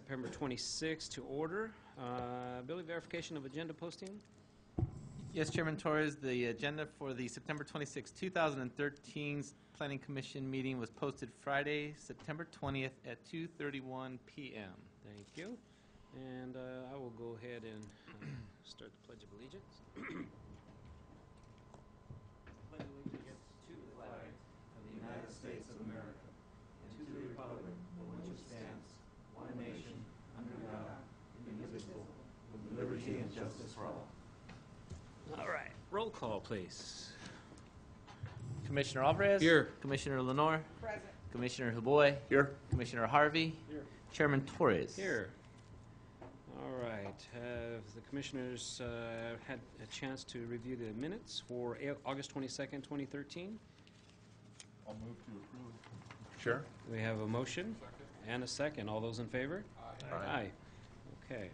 September 26th to order. Billy, verification of agenda posting? Yes, Chairman Torres, the agenda for the September 26, 2013 Planning Commission meeting was posted Friday, September 20th at 2:31 p.m. Thank you. And I will go ahead and start the Pledge of Allegiance. Pledge allegiance to the flag of the United States of America and to the republic for which it stands, one nation, under God, indivisible, with liberty and justice for all. All right. Roll call, please. Commissioner Alvarez? Here. Commissioner Lenore? Present. Commissioner Huboy? Here. Commissioner Harvey? Here. Chairman Torres? Here. All right. Have the commissioners had a chance to review the minutes for August 22nd, 2013? I'll move to approve. Sure. We have a motion and a second. All those in favor? Aye. Okay.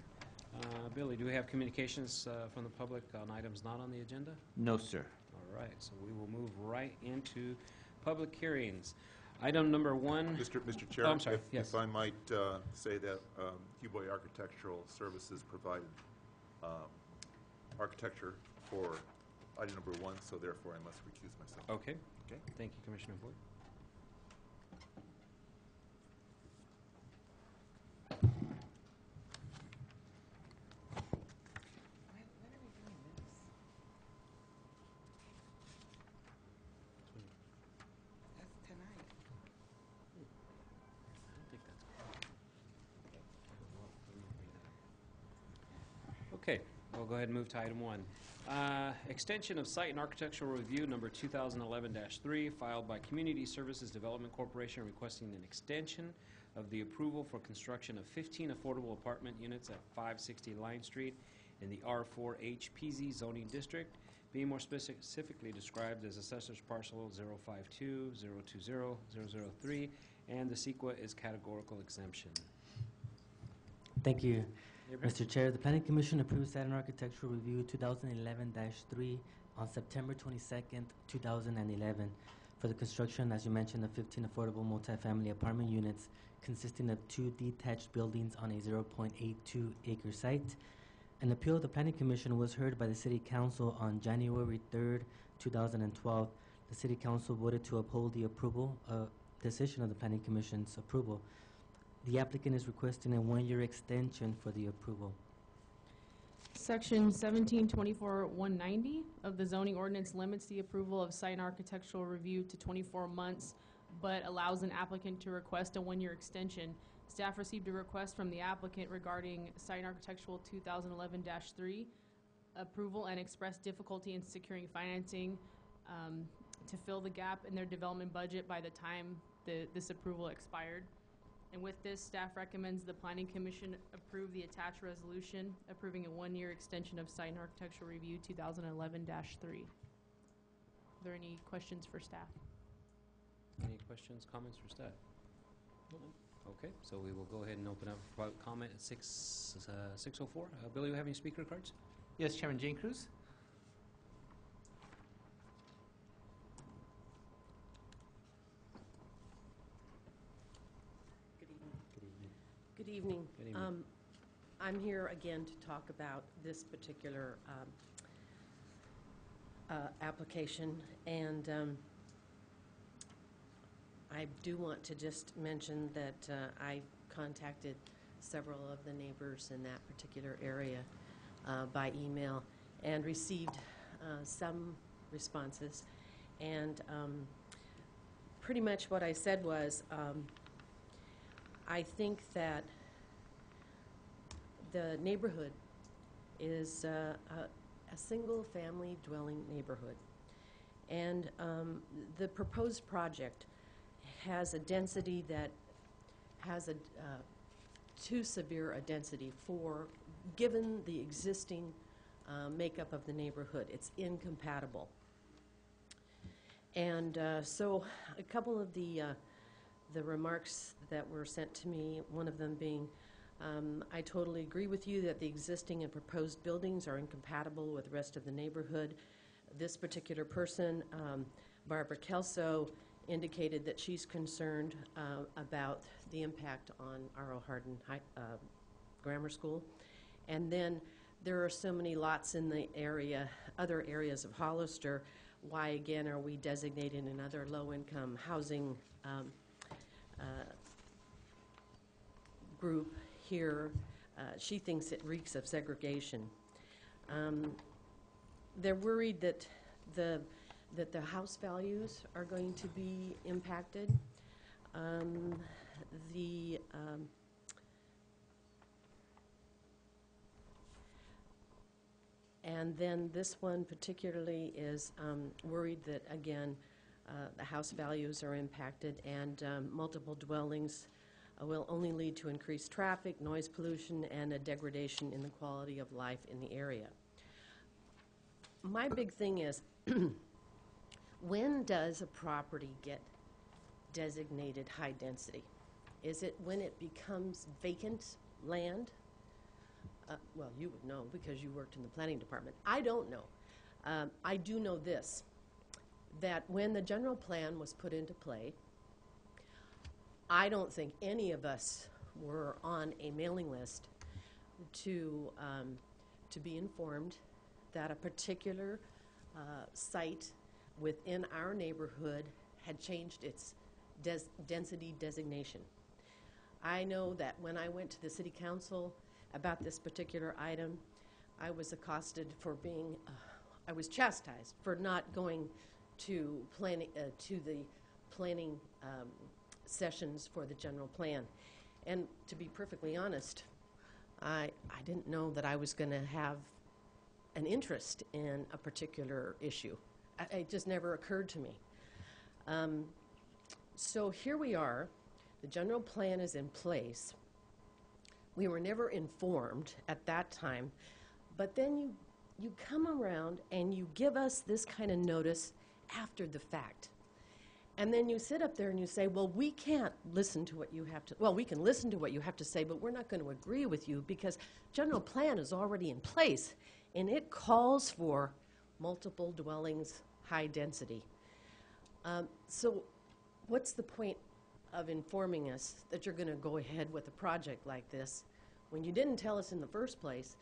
Billy, do we have communications from the public on items not on the agenda? No, sir. All right, so we will move right into public hearings. Item number one. Mr. Chair, Oh, I'm sorry. if I might say that Huboy Architectural Services provided architecture for item number one, so therefore I must recuse myself. Okay. Okay. Thank you, Commissioner Boyd. Okay, we'll go ahead and move to item one. Extension of Site and Architectural Review number 2011-3 filed by Community Services Development Corporation requesting an extension of the approval for construction of 15 affordable apartment units at 560 Line Street in the R4 HPZ zoning district, being more specifically described as Assessor's Parcel 052-020-003, and the CEQA is categorical exemption. Thank you, Mr. Chair. The Planning Commission approved Site and Architectural Review 2011-3 on September 22nd, 2011 for the construction, as you mentioned, of 15 affordable multifamily apartment units consisting of 2 detached buildings on a 0.82-acre site. An appeal of the Planning Commission was heard by the City Council on January 3rd, 2012. The City Council voted to uphold the approval decision of the Planning Commission's approval. The applicant is requesting a 1-year extension for the approval. Section 1724-190 of the zoning ordinance limits the approval of site and architectural review to 24 months, but allows an applicant to request a 1-year extension. Staff received a request from the applicant regarding site and architectural 2011-3 approval and expressed difficulty in securing financing to fill the gap in their development budget by the time this approval expired. And with this, staff recommends the Planning Commission approve the attached resolution approving a 1-year extension of Site and Architectural Review 2011-3. Are there any questions for staff? Any questions, comments for staff? Okay, so we will go ahead and open up for public comment at 6:04. Billy, do you have any speaker cards? Yes, Chairman Jane Cruz? Good evening. Good evening. I'm here again to talk about this particular application, and I do want to just mention that I contacted several of the neighbors in that particular area by email and received some responses, and pretty much what I said was I think that the neighborhood is a single-family dwelling neighborhood, and the proposed project has a density that has too severe a density for, given the existing makeup of the neighborhood. It's incompatible. And so a couple of the remarks that were sent to me, one of them being, I totally agree with you that the existing and proposed buildings are incompatible with the rest of the neighborhood. This particular person, Barbara Kelso, indicated that she's concerned about the impact on R.O. Hardin Grammar School. And then there are so many lots in the area, other areas of Hollister. Why, again, are we designating another low-income housing group here? She thinks it reeks of segregation. They're worried that the house values are going to be impacted. And then this one particularly is worried that, again, the house values are impacted, and multiple dwellings will only lead to increased traffic, noise pollution, and a degradation in the quality of life in the area. My big thing is, when does a property get designated high density? Is it when it becomes vacant land? Well, you would know because you worked in the planning department. I don't know. I do know this, that when the general plan was put into play, I don't think any of us were on a mailing list to be informed that a particular site within our neighborhood had changed its density designation. I know that when I went to the city council about this particular item, I was accosted for being, I was chastised for not going to planning, to the planning sessions for the general plan. And to be perfectly honest, I didn't know that I was going to have an interest in a particular issue. It just never occurred to me. So here we are. The general plan is in place. We were never informed at that time, but then you come around and you give us this kind of notice after the fact. And then you sit up there and you say, well, we can't listen to what you have to, well, we can listen to what you have to say, but we're not going to agree with you because general plan is already in place, and it calls for multiple dwellings, high density. So what's the point of informing us that you're going to go ahead with a project like this when you didn't tell us in the first place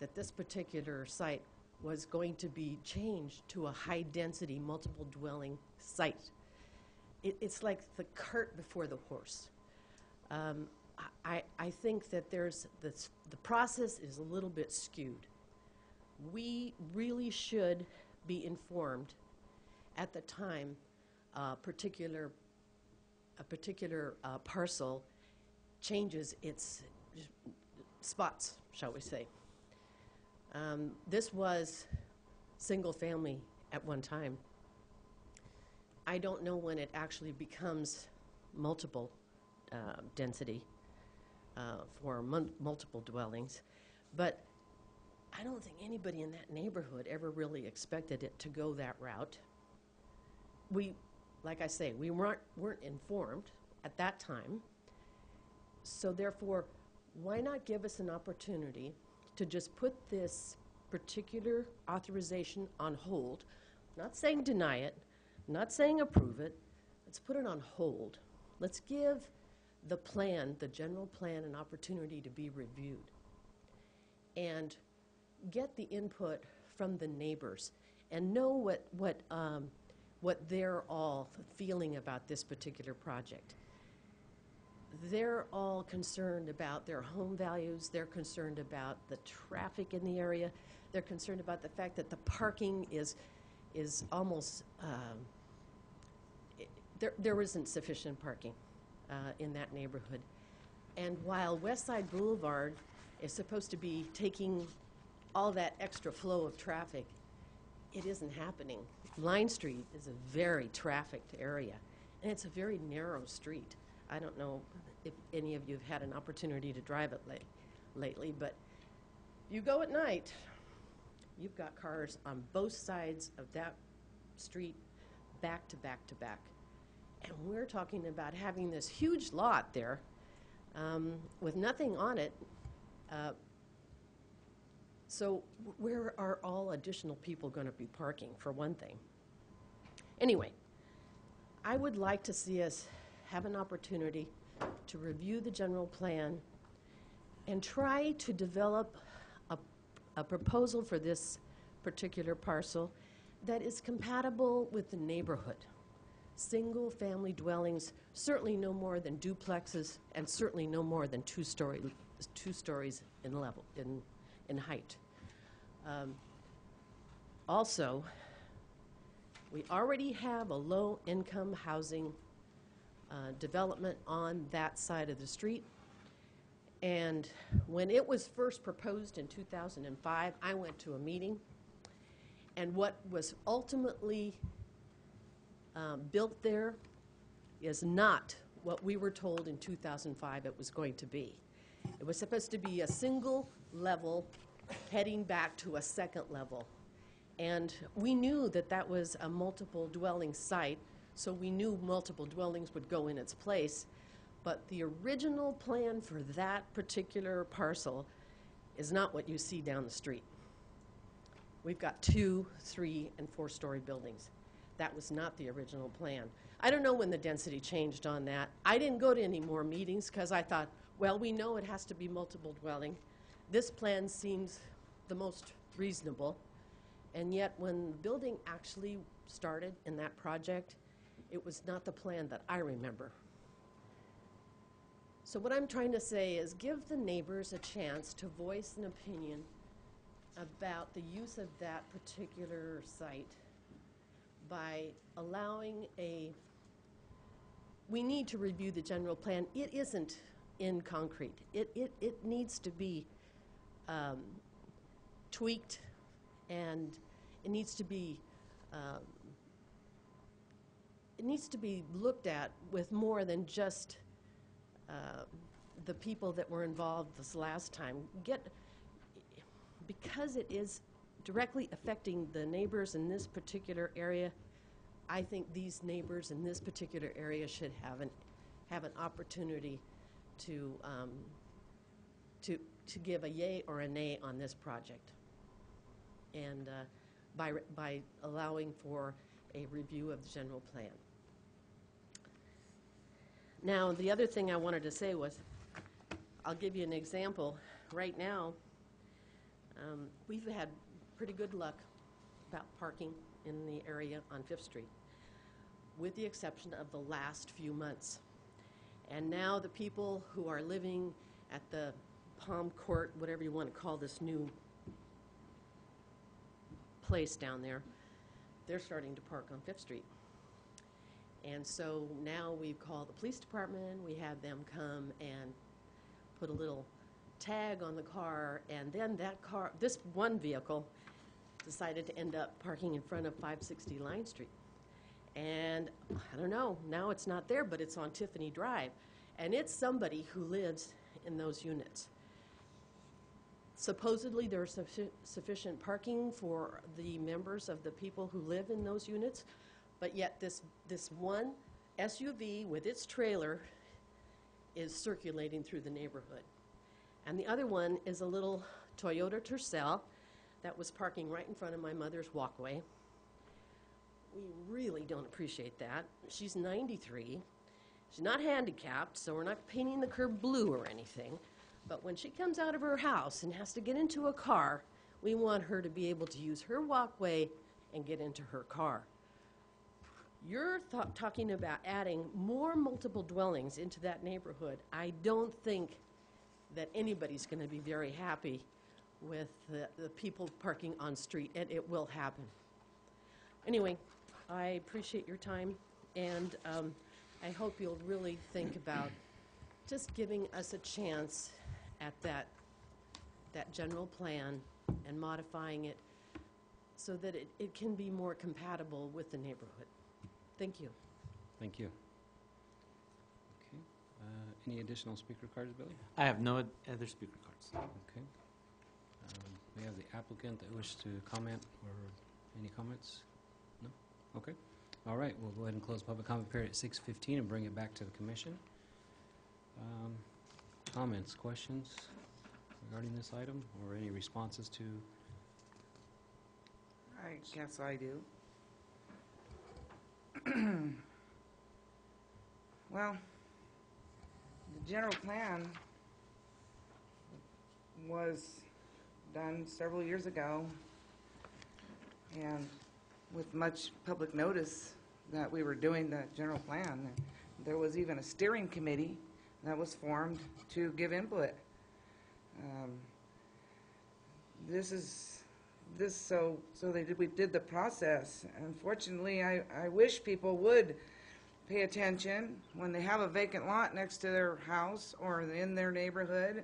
that this particular site was going to be changed to a high-density, multiple dwelling site? It's like the cart before the horse. I think that the process is a little bit skewed. We really should be informed at the time a particular parcel changes its spots, shall we say. This was single family at one time. I don't know when it actually becomes multiple density for multiple dwellings, but I don't think anybody in that neighborhood ever really expected it to go that route. Like I say, we weren't informed at that time, so therefore, why not give us an opportunity to just put this particular authorization on hold? Not saying deny it, not saying approve it. Let's put it on hold. Let's give the plan, the general plan, an opportunity to be reviewed and get the input from the neighbors and know what they're all feeling about this particular project. They're all concerned about their home values. They're concerned about the traffic in the area. They're concerned about the fact that the parking is almost, there isn't sufficient parking in that neighborhood. And while West Side Boulevard is supposed to be taking all that extra flow of traffic, it isn't happening. Line Street is a very trafficked area, and it's a very narrow street. I don't know if any of you have had an opportunity to drive it lately, but you go at night, you've got cars on both sides of that street, back to back to back. And we're talking about having this huge lot there with nothing on it. So where are all additional people going to be parking, for one thing? Anyway, I would like to see us have an opportunity to review the general plan and try to develop a proposal for this particular parcel that is compatible with the neighborhood. Single-family dwellings, certainly no more than duplexes, and certainly no more than two stories in level, in height. Also, we already have a low-income housing development on that side of the street. And when it was first proposed in 2005, I went to a meeting, and what was ultimately built there is not what we were told in 2005 it was going to be. It was supposed to be a single level heading back to a second level. And we knew that that was a multiple dwelling site, so we knew multiple dwellings would go in its place. But the original plan for that particular parcel is not what you see down the street. We've got 2, 3, and 4-story buildings. That was not the original plan. I don't know when the density changed on that. I didn't go to any more meetings because I thought, well, we know it has to be multiple dwelling. This plan seems the most reasonable. And yet when the building actually started in that project, it was not the plan that I remember. So what I'm trying to say is give the neighbors a chance to voice an opinion about the use of that particular site by allowing we need to review the general plan. It isn't in concrete. It needs to be tweaked, and it needs to be looked at with more than just the people that were involved this last time. Because it is directly affecting the neighbors in this particular area, I think these neighbors in this particular area should have an opportunity to give a yay or a nay on this project, and by allowing for a review of the general plan. Now, the other thing I wanted to say was, I'll give you an example. Right now, we've had pretty good luck about parking in the area on 5th Street, with the exception of the last few months. And now the people who are living at the Palm Court, whatever you want to call this new place down there, they're starting to park on 5th Street. And so now we've called the police department, we had them come and put a little tag on the car, and then that car, this one vehicle, decided to end up parking in front of 560 Line Street. And I don't know, now it's not there, but it's on Tiffany Drive. And it's somebody who lives in those units. Supposedly there's sufficient parking for the members of the people who live in those units, but yet this one SUV with its trailer is circulating through the neighborhood. And the other one is a little Toyota Tercel that was parking right in front of my mother's walkway. We really don't appreciate that. She's 93. She's not handicapped, so we're not painting the curb blue or anything. But when she comes out of her house and has to get into a car, we want her to be able to use her walkway and get into her car. You're talking about adding more multiple dwellings into that neighborhood. I don't think that anybody's going to be very happy with the people parking on street, and it will happen. Anyway, I appreciate your time, and I hope you'll really think about just giving us a chance at that general plan and modifying it so that it can be more compatible with the neighborhood. Thank you. Thank you. Okay. Any additional speaker cards, Billy? I have no other speaker cards. Okay. We have the applicant that wishes to comment, or any comments? No? Okay. All right, we'll go ahead and close public comment period at 6:15 and bring it back to the commission. Comments, questions regarding this item, or any responses to? I guess I do. Well, general plan was done several years ago, and with much public notice that we were doing the general plan. There was even a steering committee that was formed to give input. We did the process. Unfortunately, I wish people would pay attention when they have a vacant lot next to their house or in their neighborhood.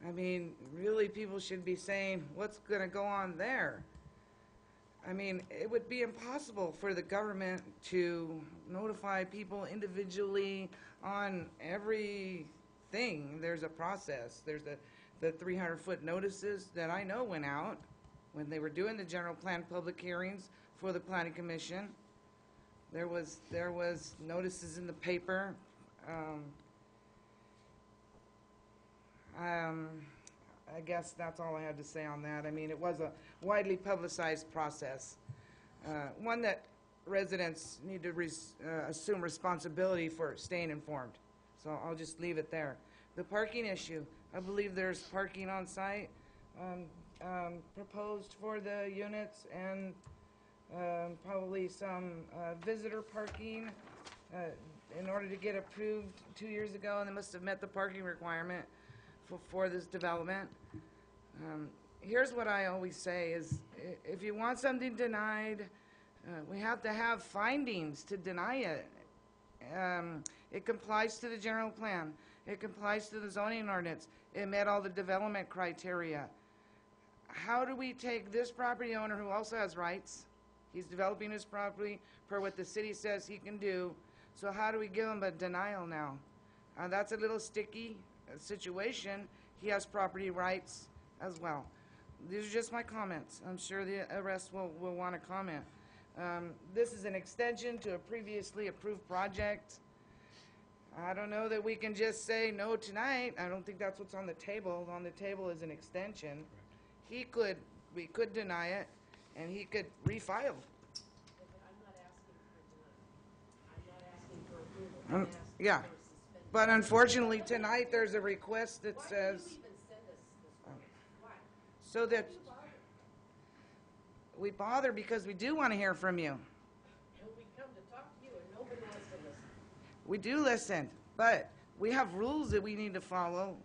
I mean, really, people should be saying, what's going to go on there? I mean, it would be impossible for the government to notify people individually on everything. There's a process. There's the 300-foot notices that I know went out when they were doing the general plan public hearings for the Planning Commission. There was notices in the paper. I guess that's all I had to say on that. I mean, it was a widely publicized process, one that residents need to assume responsibility for staying informed. So I'll just leave it there. The parking issue, I believe there's parking on site proposed for the units, and probably some visitor parking in order to get approved 2 years ago, and they must have met the parking requirement for this development. Here's what I always say is, if you want something denied, we have to have findings to deny it. It complies to the general plan. It complies to the zoning ordinance. It met all the development criteria. How do we take this property owner who also has rights? He's developing his property per what the city says he can do. So how do we give him a denial now? That's a little sticky situation. He has property rights as well. These are just my comments. I'm sure the rest will want to comment. This is an extension to a previously approved project. I don't know that we can just say no tonight. I don't think that's what's on the table. On the table is an extension. We could deny it, and he could refile. Yeah, but unfortunately tonight there's a request that says so that we bother because we do want to hear from you. We come to talk to you and nobody wants to listen. We do listen, but we have rules that we need to follow.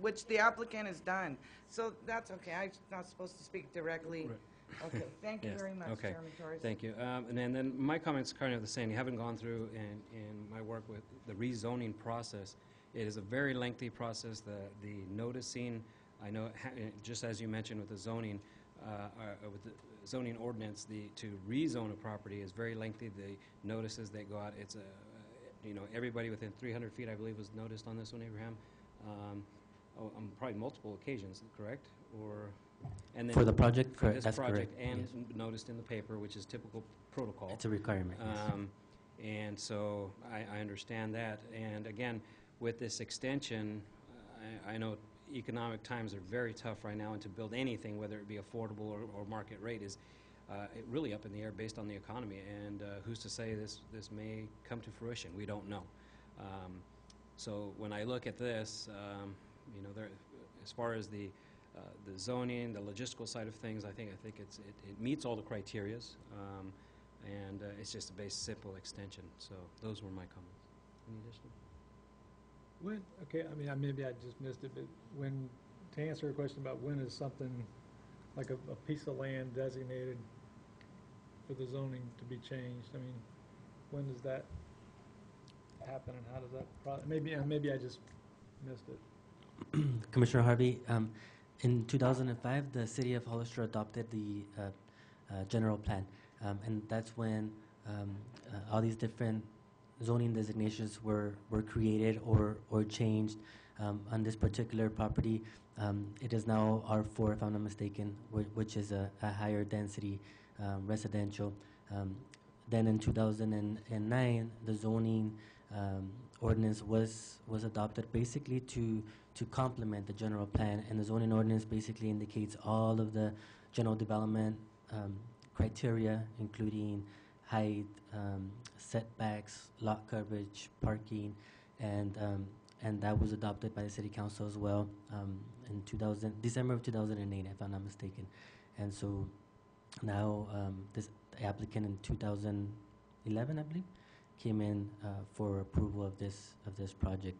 Which the applicant has done. So that's okay. I'm not supposed to speak directly. Right. Okay, thank you Yes. very much, Okay. Chairman Torres. Thank you. And then my comment's kind of the same. You haven't gone through in my work with the rezoning process. It is a very lengthy process. The noticing, I know, just as you mentioned with the zoning, with the zoning ordinance, to rezone a property is very lengthy. The notices that go out, it's everybody within 300 feet, I believe, was noticed on this one, Abraham. On probably multiple occasions, correct? And then For the project, for this that's project, correct. and Yes. noticed in the paper, which is typical protocol. It's a requirement. Yes. And so I understand that. And again, with this extension, I know economic times are very tough right now, and to build anything, whether it be affordable or market rate, is really up in the air based on the economy. And who's to say this may come to fruition? We don't know. So when I look at this, as far as the zoning, the logistical side of things, I think it meets all the criterias, and it's just a simple extension. So those were my comments. Any additional? Okay, I mean, maybe I just missed it, but to answer a question about when is something like a piece of land designated for the zoning to be changed, I mean, when does that happen, and how does that maybe I just missed it. Commissioner Harvey, in 2005, the city of Hollister adopted the general plan, and that's when all these different zoning designations were created or changed. On this particular property, it is now R4, if I'm not mistaken, which is a higher density residential. Then in 2009, the zoning ordinance was adopted basically to complement the general plan, and the zoning ordinance basically indicates all of the general development criteria, including height, setbacks, lot coverage, parking, and that was adopted by the city council as well in December of 2008, if I'm not mistaken. And so now this applicant in 2011, I believe, came in for approval of this project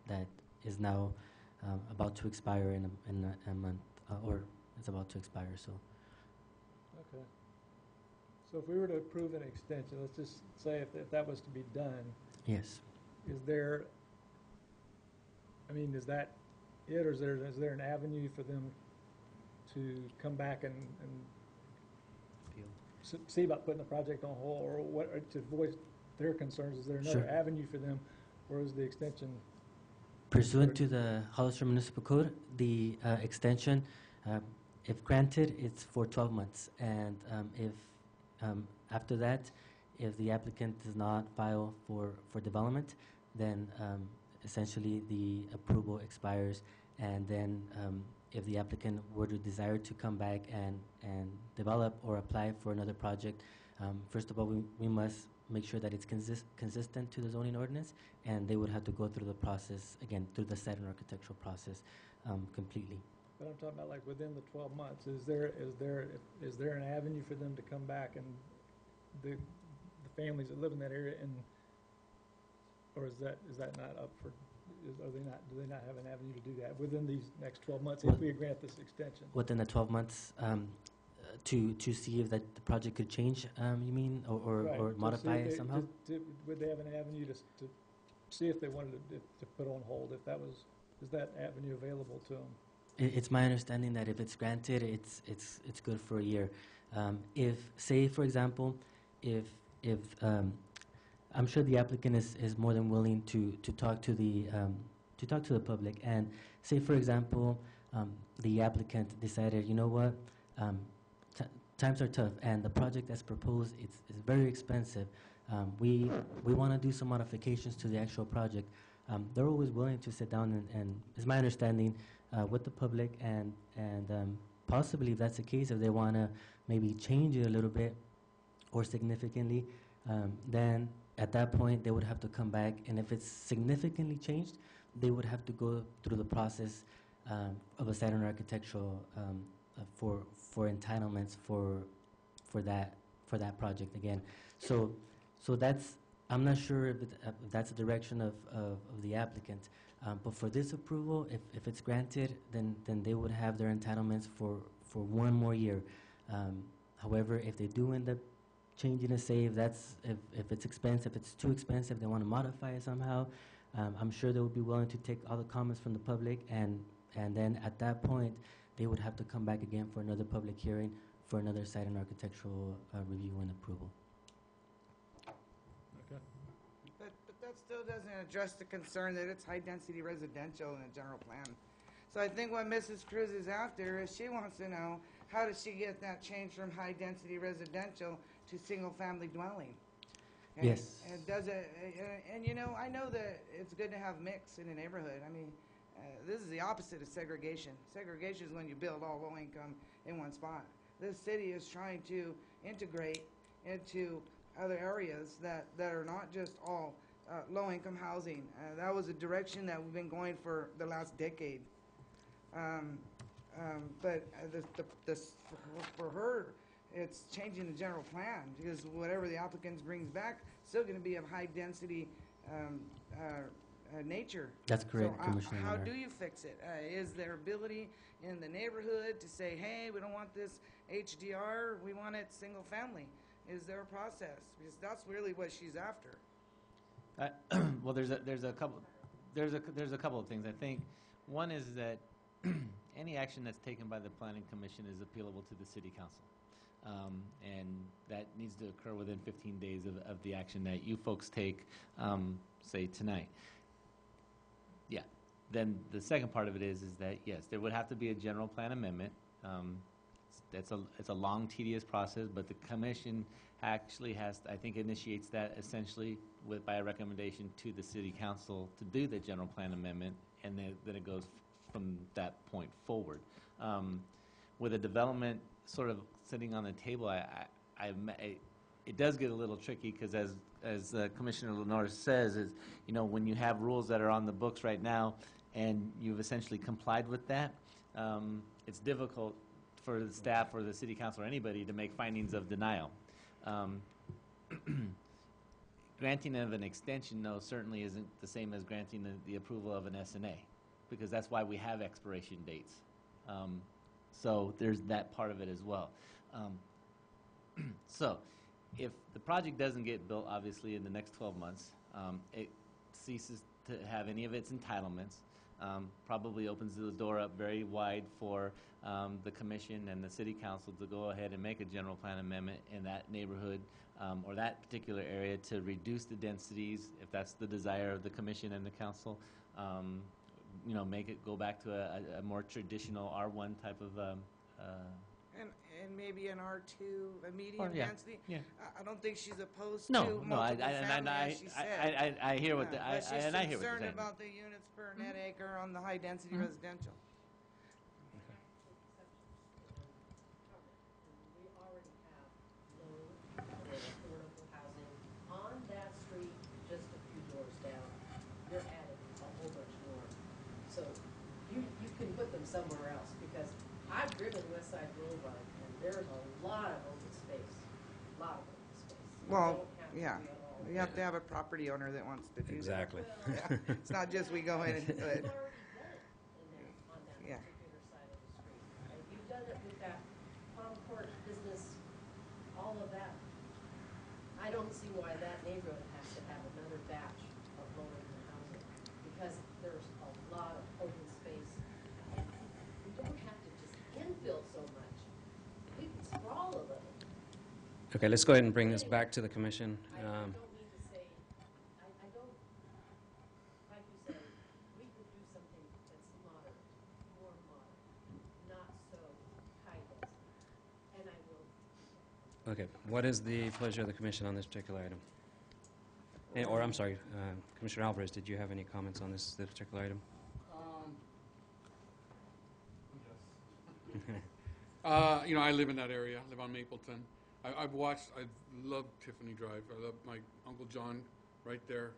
that is now about to expire in a month, or it's about to expire. So. Okay. So if we were to approve an extension, let's just say if that was to be done, Yes. is there, I mean, is that it, or is there an avenue for them to come back and see about putting the project on hold, or what, or to voice their concerns? Is there another Sure. avenue for them, or is the extension? Pursuant to the Hollister Municipal Code, the extension, if granted, it's for 12 months. And if after that, if the applicant does not file for development, then essentially the approval expires. And then if the applicant were to desire to come back and develop or apply for another project, first of all, we must make sure that it's consistent to the zoning ordinance, and they would have to go through the process, again, through the site and architectural process completely. But I'm talking about like within the 12 months. Is there an avenue for them to come back, and the families that live in that area, and or is that not up for? Do they not have an avenue to do that within these next 12 months if we grant this extension? Within the 12 months, to see if that the project could change, you mean, or Right, modify it somehow? Would they have an avenue to see if they wanted to put on hold, if that was, is that avenue available to them? It's my understanding that if it's granted, it's good for a year. If, say, for example, if I'm sure the applicant is more than willing to talk to the public, and say, for example, the applicant decided, you know what, times are tough, and the project that's proposed is very expensive. We want to do some modifications to the actual project. They're always willing to sit down and it's my understanding, with the public, and possibly if that's the case, if they want to maybe change it a little bit or significantly, then at that point they would have to come back, and if it's significantly changed, they would have to go through the process of a site and architectural for entitlements for that project again. So that's, I'm not sure if that's the direction of the applicant, but for this approval, if it's granted, then they would have their entitlements for 1 more year. However, if they do end up changing a save, if it's expensive, if it's too expensive, they want to modify it somehow, I'm sure they would be willing to take all the comments from the public, and then at that point, they would have to come back again for another public hearing for another site and architectural review and approval. Okay. But that still doesn't address the concern that it's high-density residential in the general plan. So I think what Mrs. Cruz is after is she wants to know, how does she get that change from high-density residential to single-family dwelling? And, Yes. And does it, and you know, I know that it's good to have mix in a neighborhood. I mean, this is the opposite of segregation. Segregation is when you build all low income in one spot. This city is trying to integrate into other areas that are not just all low income housing. That was a direction that we've been going for the last decade. But for her, it's changing the general plan, because whatever the applicant brings back, still going to be of high density nature. That's correct, So, Commissioner. how Miller. do you fix it? Is there ability in the neighborhood to say, hey, we don't want this HDR, we want it single family? Is there a process? Because that's really what she's after. Well, there's a couple of things. I think one is that any action that's taken by the Planning Commission is appealable to the City Council. And that needs to occur within 15 days of the action that you folks take, say, tonight. Yeah. Then the second part of it is that, yes, there would have to be a general plan amendment. It's a long, tedious process, but the commission actually I think, initiates that essentially by a recommendation to the City Council to do the general plan amendment, and then it goes from that point forward. With a development sort of sitting on the table, it does get a little tricky because as Commissioner Lenore says, is, you know, when you have rules that are on the books right now and you've essentially complied with that, it's difficult for the staff or the city council or anybody to make findings of denial. Granting of an extension, though, certainly isn't the same as granting the approval of an SNA, because that's why we have expiration dates. So there's that part of it as well. So if the project doesn't get built, obviously, in the next 12 months, it ceases to have any of its entitlements, probably opens the door up very wide for the commission and the city council to go ahead and make a general plan amendment in that neighborhood or that particular area to reduce the densities, if that's the desire of the commission and the council. You know, make it go back to a more traditional R1 type of And maybe an R2, a medium yeah, density. yeah. I don't think she's opposed to No, multiple family, as she said. I hear what Yeah, but she's I hear what you're concerned saying. about the units per net acre on the high-density residential. We already have low or affordable housing on that street, just a few doors down. You're adding a whole bunch more. So you can put them somewhere else, because I've driven West Side Boulevard and there's a lot of open space, You Well, don't have to yeah, be at all. you have to have a property owner that wants to do that. Exactly. Yeah, it's not just we go in and do it. You've already done it in there, on that Yeah. particular side of the street. And you've done it with that Palm Court business, all of that. I don't see why that neighborhood has to have another batch of low-income housing, because there's a lot of open space. And we don't have to just infill so much. We can sprawl a little. Okay, let's go ahead and bring this back to the commission. I don't mean to say, I don't, like you said, we could do something that's modern, more modern, not so high density, and I will. Okay, what is the pleasure of the commission on this particular item? Or, I'm sorry, Commissioner Alvarez, did you have any comments on this particular item? Yes. You know, I live in that area. I live on Mapleton. I love Tiffany Drive. I love my Uncle John right there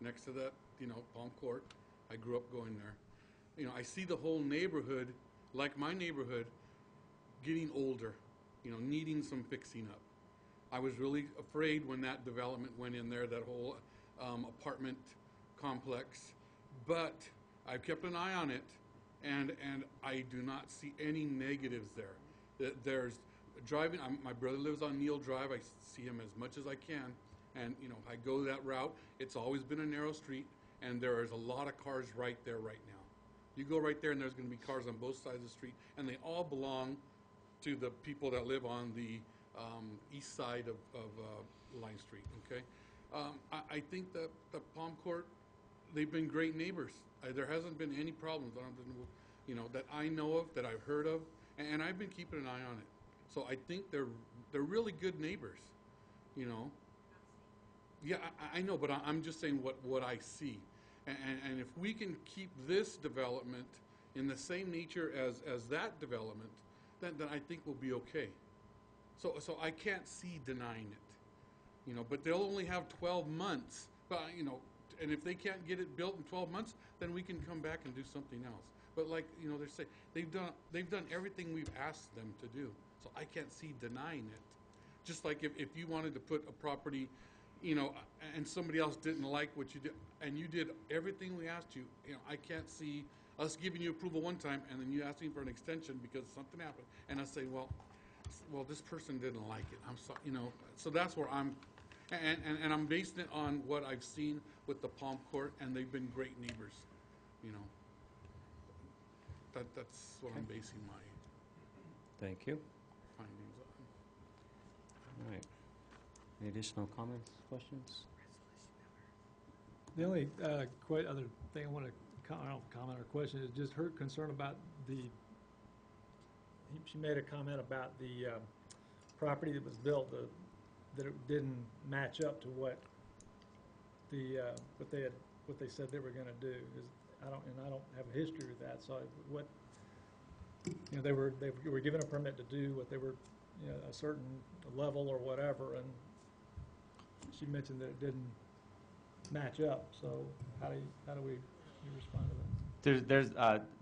next to that, you know, Palm Court. I grew up going there. You know, I see the whole neighborhood, like my neighborhood, getting older, you know, needing some fixing up. I was really afraid when that development went in there, that whole apartment complex. But I've kept an eye on it, and I do not see any negatives there. There's driving, my brother lives on Neal Drive. I see him as much as I can, and you know, I go that route. It's always been a narrow street, and there is a lot of cars right there right now. You go right there, and there's going to be cars on both sides of the street, and they all belong to the people that live on the east side of Line Street. Okay, I think that the Palm Court, they've been great neighbors. There hasn't been any problems, you know, that I know of, that I've heard of, and I've been keeping an eye on it. So I think they're really good neighbors, you know. Yeah, I know, but I'm just saying what I see. And if we can keep this development in the same nature as that development, then I think we'll be okay. So I can't see denying it, you know, but they'll only have 12 months. But, you know, and if they can't get it built in 12 months, then we can come back and do something else. But like, you know, they've done everything we've asked them to do. So I can't see denying it. Just like if you wanted to put a property, you know, and somebody else didn't like what you did, and you did everything we asked you, you know, I can't see us giving you approval one time and then you asking for an extension because something happened, and I say, well, this person didn't like it. I'm sorry, you know. So that's where I'm, and I'm basing it on what I've seen with the Palm Court, and they've been great neighbors, you know. That's what I'm basing my Thank you. findings on. All right. Any additional comments, questions? The only other thing I want to comment or question is just her concern about she made a comment about the property that was built, that it didn't match up to what they said they were going to do. I don't have a history with that. So what, you know, they were given a permit to do what they were, you know, a certain level or whatever, and she mentioned that it didn't match up, so how do we respond to that? There's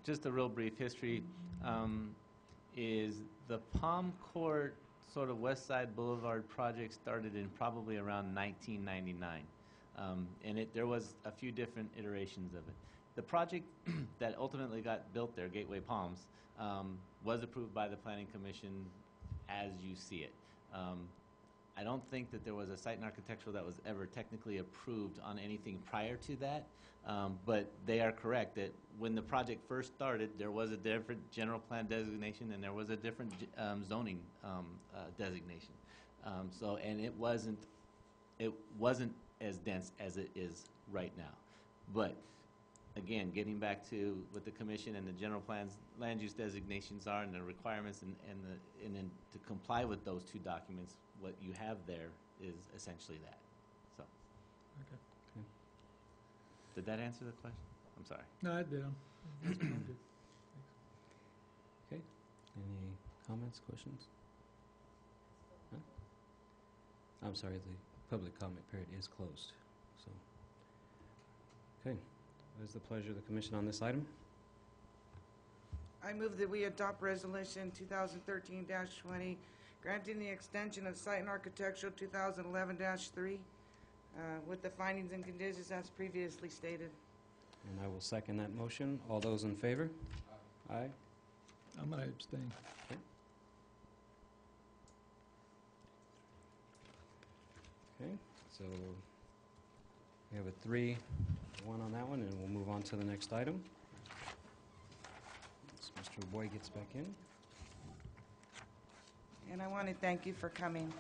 just a real brief history. Is the Palm Court sort of West Side Boulevard project started in probably around 1999, and there was a few different iterations of it. The project that ultimately got built there, Gateway Palms, was approved by the Planning Commission as you see it. I don't think that there was a site and architectural that was ever technically approved on anything prior to that, but they are correct that when the project first started, there was a different general plan designation and there was a different zoning designation. And it wasn't as dense as it is right now. But again, getting back to what the commission and the general plans land use designations are and the requirements and then to comply with those two documents, what you have there is essentially that. So, Okay. did that answer the question? I'm sorry. No, I did. I'm good. Okay. Any comments, questions? No? I'm sorry, the public comment period is closed. So, okay. What is the pleasure of the commission on this item? I move that we adopt resolution 2013-20, granting the extension of site and architectural 2011-3 with the findings and conditions as previously stated. And I will second that motion. All those in favor? Aye. I'm going to abstain. Okay, so we have a 3-1 on that one, and we'll move on to the next item. As Mr. Boy gets back in. And I want to thank you for coming.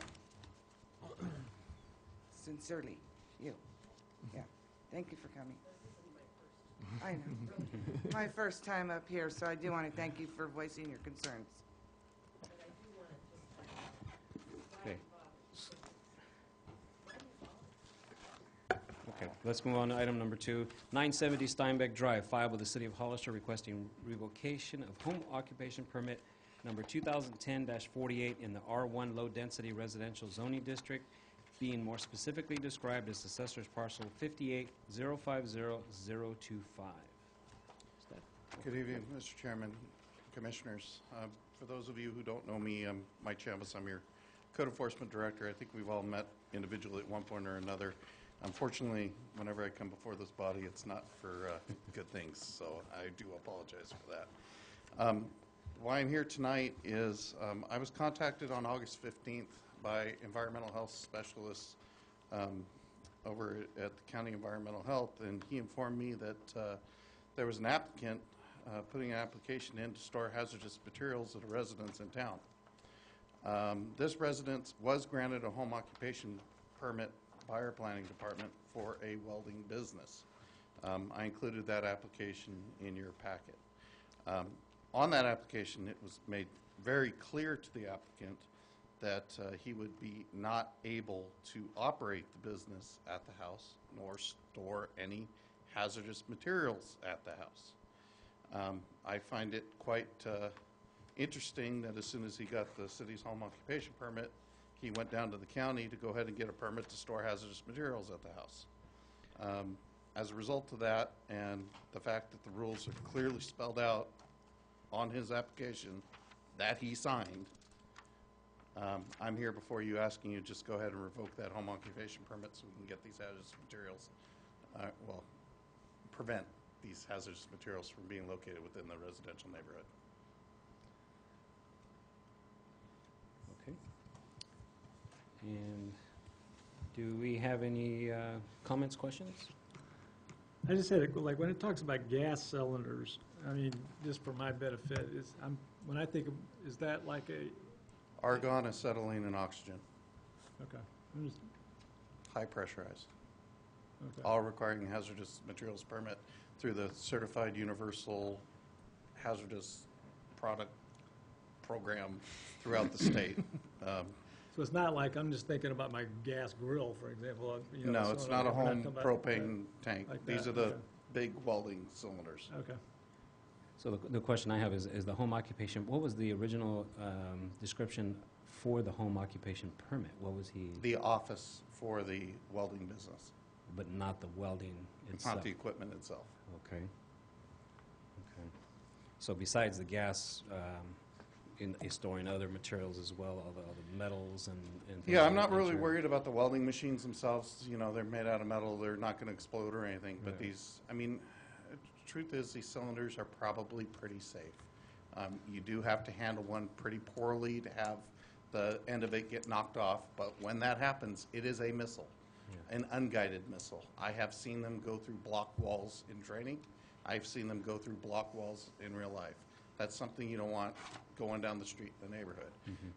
Sincerely, you. Yeah, thank you for coming. I know. My first time up here, so I do want to thank you for voicing your concerns. Okay. Okay, let's move on to item number 2. 970 Steinbeck Drive, filed with the City of Hollister requesting revocation of home occupation permit number 2010-48 in the R1 Low Density Residential Zoning District, being more specifically described as Assessor's Parcel 5805025. Good evening, Mr. Chairman, Commissioners. For those of you who don't know me, I'm Mike Chambliss. I'm your Code Enforcement Director. I think we've all met individually at one point or another. Unfortunately, whenever I come before this body, it's not for good things, so I do apologize for that. Why I'm here tonight is I was contacted on August 15th by environmental health specialists over at the County Environmental Health, and he informed me that there was an applicant putting an application in to store hazardous materials at a residence in town. This residence was granted a home occupation permit by our planning department for a welding business. I included that application in your packet. On that application, it was made very clear to the applicant that he would be not able to operate the business at the house nor store any hazardous materials at the house. I find it quite interesting that as soon as he got the city's home occupation permit, he went down to the county to go ahead and get a permit to store hazardous materials at the house. As a result of that, and the fact that the rules are clearly spelled out on his application that he signed, I'm here before you asking you just go ahead and revoke that home occupation permit so we can get these hazardous materials, prevent these hazardous materials from being located within the residential neighborhood. Okay. And do we have any comments, questions? I just had, like, when it talks about gas cylinders, I mean, just for my benefit, when I think of, is that like a... Argon, acetylene, and oxygen. Okay. High pressurized. Okay. All requiring hazardous materials permit through the Certified Universal Hazardous Product Program throughout the state. So it's not like, I'm just thinking about my gas grill, for example. No, it's not a home propane tank. Like These that, are the okay. big welding cylinders. Okay. So the question I have is the home occupation, what was the original description for the home occupation permit? What was he, The office for the welding business, but not the welding itself? not the equipment itself. Okay. Okay. So besides the gas, is storing other materials as well, all the metals and things Yeah, I'm of not that really nature? worried about the welding machines themselves. You know, they're made out of metal. They're not going to explode or anything. But Right. these, I mean, truth is, these cylinders are probably pretty safe. You do have to handle one pretty poorly to have the end of it get knocked off. But when that happens, it is a missile, an unguided missile. I have seen them go through block walls in training. I've seen them go through block walls in real life. That's something you don't want going down the street in the neighborhood.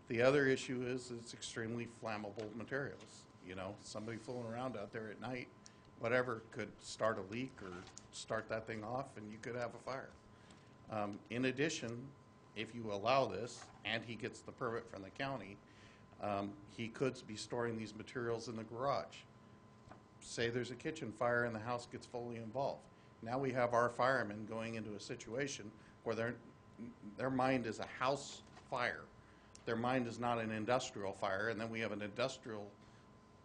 The other issue is it's extremely flammable materials. You know, somebody fooling around out there at night, whatever, could start a leak or start that thing off, and you could have a fire. In addition, if you allow this, and he gets the permit from the county, he could be storing these materials in the garage. Say there's a kitchen fire and the house gets fully involved. Now we have our firemen going into a situation where their mind is a house fire. Their mind is not an industrial fire, and then we have an industrial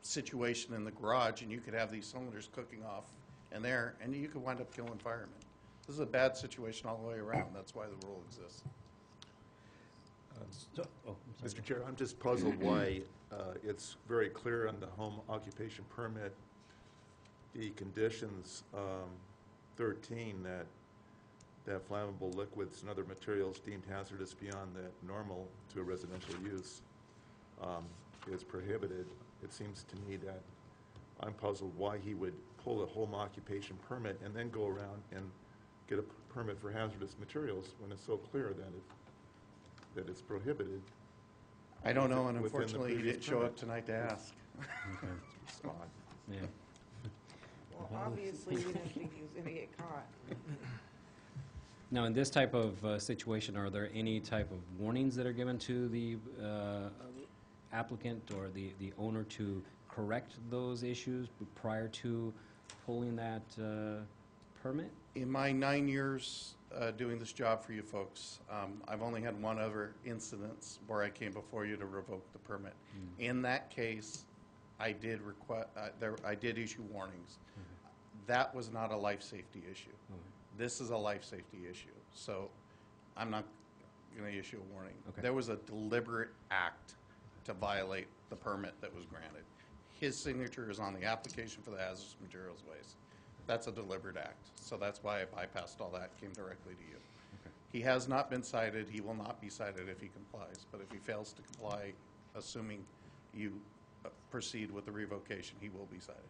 situation in the garage, and you could have these cylinders cooking off in there, and you could wind up killing firemen. This is a bad situation all the way around. That's why the rule exists. Mr. Chair, I'm just puzzled why it's very clear on the home occupation permit, the conditions 13, that flammable liquids and other materials deemed hazardous beyond that normal to a residential use is prohibited. It seems to me that I'm puzzled why he would pull a home occupation permit and then go around and get a permit for hazardous materials when it's so clear that it's prohibited. I don't know, and Within the unfortunately, he previous didn't show permit. up tonight to ask. Okay. It's odd. Yeah. Well, obviously, we didn't think he was gonna get caught. Now, in this type of situation, are there any type of warnings that are given to the applicant or the owner to correct those issues prior to pulling that permit? In my 9 years doing this job for you folks, I've only had one other incident where I came before you to revoke the permit. In that case, I did I did issue warnings. That was not a life safety issue. This is a life safety issue, so I'm not going to issue a warning. Okay. There was a deliberate act to violate the permit that was granted. His signature is on the application for the hazardous materials waste. That's a deliberate act, so that's why I bypassed all that, came directly to you. Okay. He has not been cited. He will not be cited if he complies, but if he fails to comply, assuming you proceed with the revocation, he will be cited.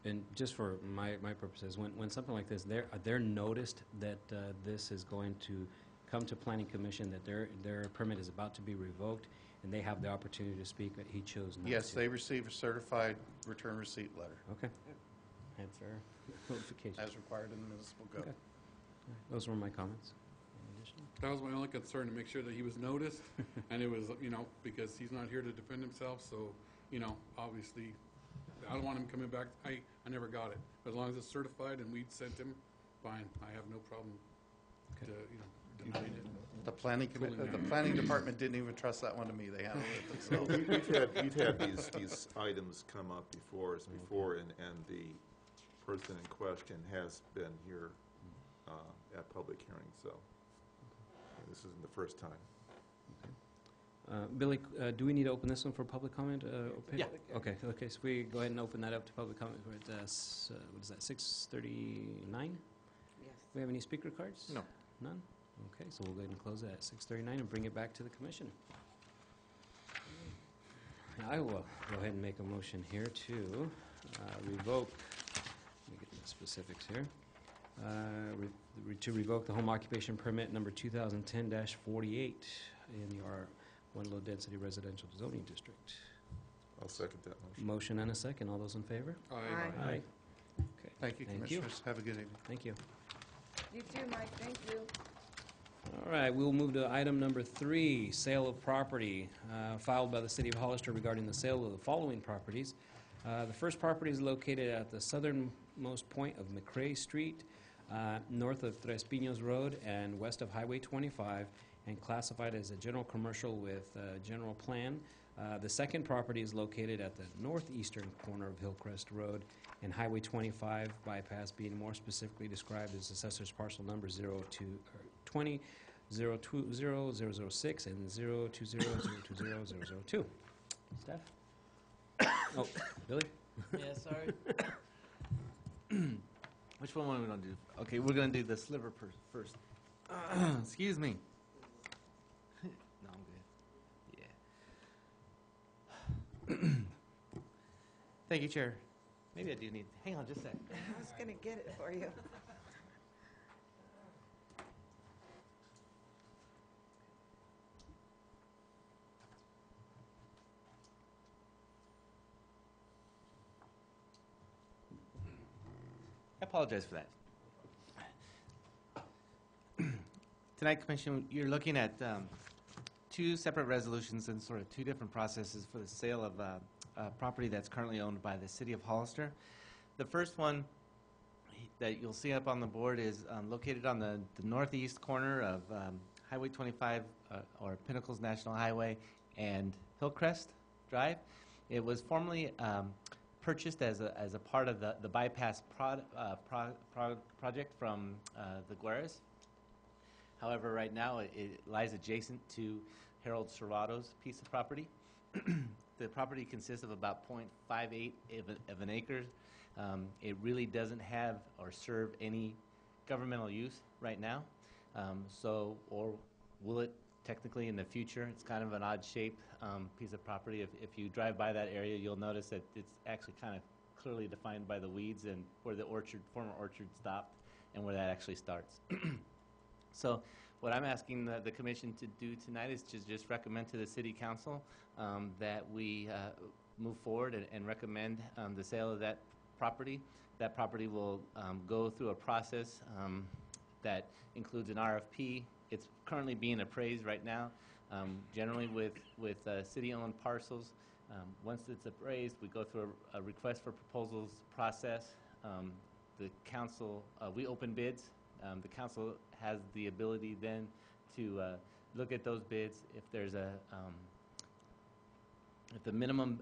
And just for my purposes, when something like this, they're noticed that this is going to come to Planning Commission, that their permit is about to be revoked, and they have the opportunity to speak, but he chose not to. Yes, they receive a certified return receipt letter, Okay. Had fair notification. as required in the municipal code. Okay. Those were my comments. Any additional? That was my only concern, to make sure that he was noticed, and it was, because he's not here to defend himself, so, obviously, I don't want him coming back. I never got it. As long as it's certified and we sent him, fine. I have no problem Okay. to, denying it. The planning department didn't even trust that one to me. They handled it So themselves. we've had these items come up before us before, and the person in question has been here at public hearings, so this isn't the first time. Billy, do we need to open this one for public comment? Yeah. Okay, so we go ahead and open that up to public comment. We're at, what is that, 6:39? Yes. Do we have any speaker cards? No. None? Okay, so we'll go ahead and close that at 6:39 and bring it back to the commission. I will go ahead and make a motion here to revoke, let me get the specifics here, to revoke the home occupation permit number 2010-48 in the R1 Low Density Residential Zoning District. I'll second that motion. Motion and a second. All those in favor? Aye. Aye. Okay. Thank you, Thank you. Commissioners. Have a good evening. Thank you. You too, Mike, thank you. All right, we'll move to item number 3, sale of property, filed by the City of Hollister regarding the sale of the following properties. The first property is located at the southernmost point of McCrae Street. north of Tres Pinos Road and west of Highway 25, and classified as a general commercial with general plan. The second property is located at the northeastern corner of Hillcrest Road and Highway 25 bypass, being more specifically described as Assessor's Parcel Number 20 020-006 and 020-020-002. Staff? Oh, Billy? Yeah, sorry. Which one are we going to do? Okay, we're going to do the sliver first. Excuse me. No, I'm good. Yeah. Thank you, Chair. Maybe I do need, hang on just a sec. I was gonna get it for you. I apologize for that. Tonight, Commission, you're looking at two separate resolutions and sort of two different processes for the sale of property that's currently owned by the City of Hollister. The first one that you'll see up on the board is located on the northeast corner of Highway 25 or Pinnacles National Highway and Hillcrest Drive. It was formerly purchased as a part of the bypass project from the Guerres. However, right now it lies adjacent to Harold Serrato's piece of property. The property consists of about 0.58 of an acre. It really doesn't have or serve any governmental use right now. Or will it technically in the future? It's kind of an odd-shaped piece of property. If you drive by that area, you'll notice that it's actually kind of clearly defined by the weeds and where the former orchard stopped and where that actually starts. So what I'm asking the Commission to do tonight is to just recommend to the City Council that we move forward and recommend the sale of that property. That property will go through a process that includes an RFP. It's currently being appraised right now. Generally with city-owned parcels, once it's appraised, we go through a request for proposals process. The council, we open bids. The council has the ability then to look at those bids. If there's if the minimum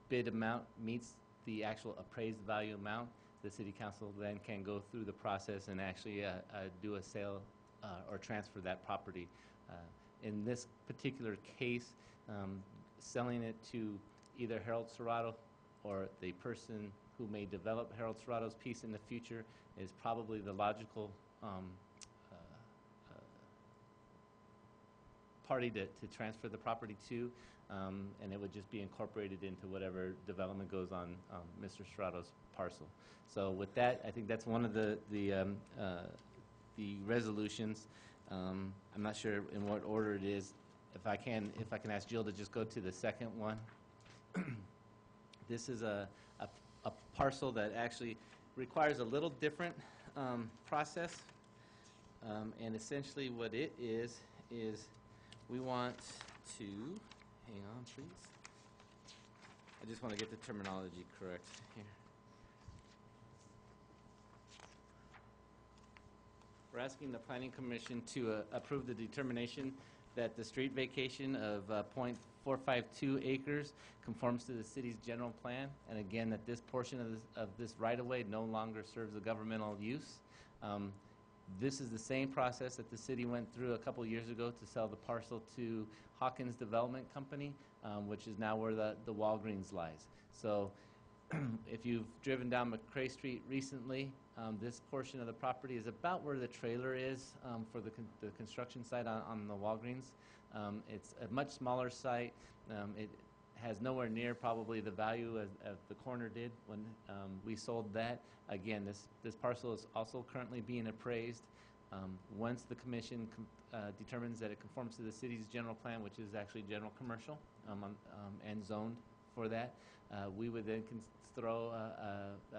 bid amount meets the actual appraised value amount, the City Council then can go through the process and actually do a sale or transfer that property. In this particular case, selling it to either Harold Serrato or the person who may develop Harold Serrato's piece in the future is probably the logical party to transfer the property to, and it would just be incorporated into whatever development goes on Mr. Serrato's parcel. So with that, I think that's one of the resolutions. I'm not sure in what order it is. If I can ask Jill to just go to the second one. This is a parcel that actually requires a little different process, and essentially what it is we want to, hang on please, I just want to get the terminology correct here. We're asking the Planning Commission to approve the determination that the street vacation of .452 acres conforms to the city's general plan, and again, that this portion of this right-of-way no longer serves a governmental use. This is the same process that the city went through a couple years ago to sell the parcel to Hawkins Development Company, which is now where the Walgreens lies. So if you've driven down McCrae Street recently, this portion of the property is about where the trailer is for the construction site on the Walgreens. It's a much smaller site. It has nowhere near probably the value as the corner did when we sold that. Again, this parcel is also currently being appraised. Once the commission determines that it conforms to the city's general plan, which is actually general commercial and zoned for that, we would then throw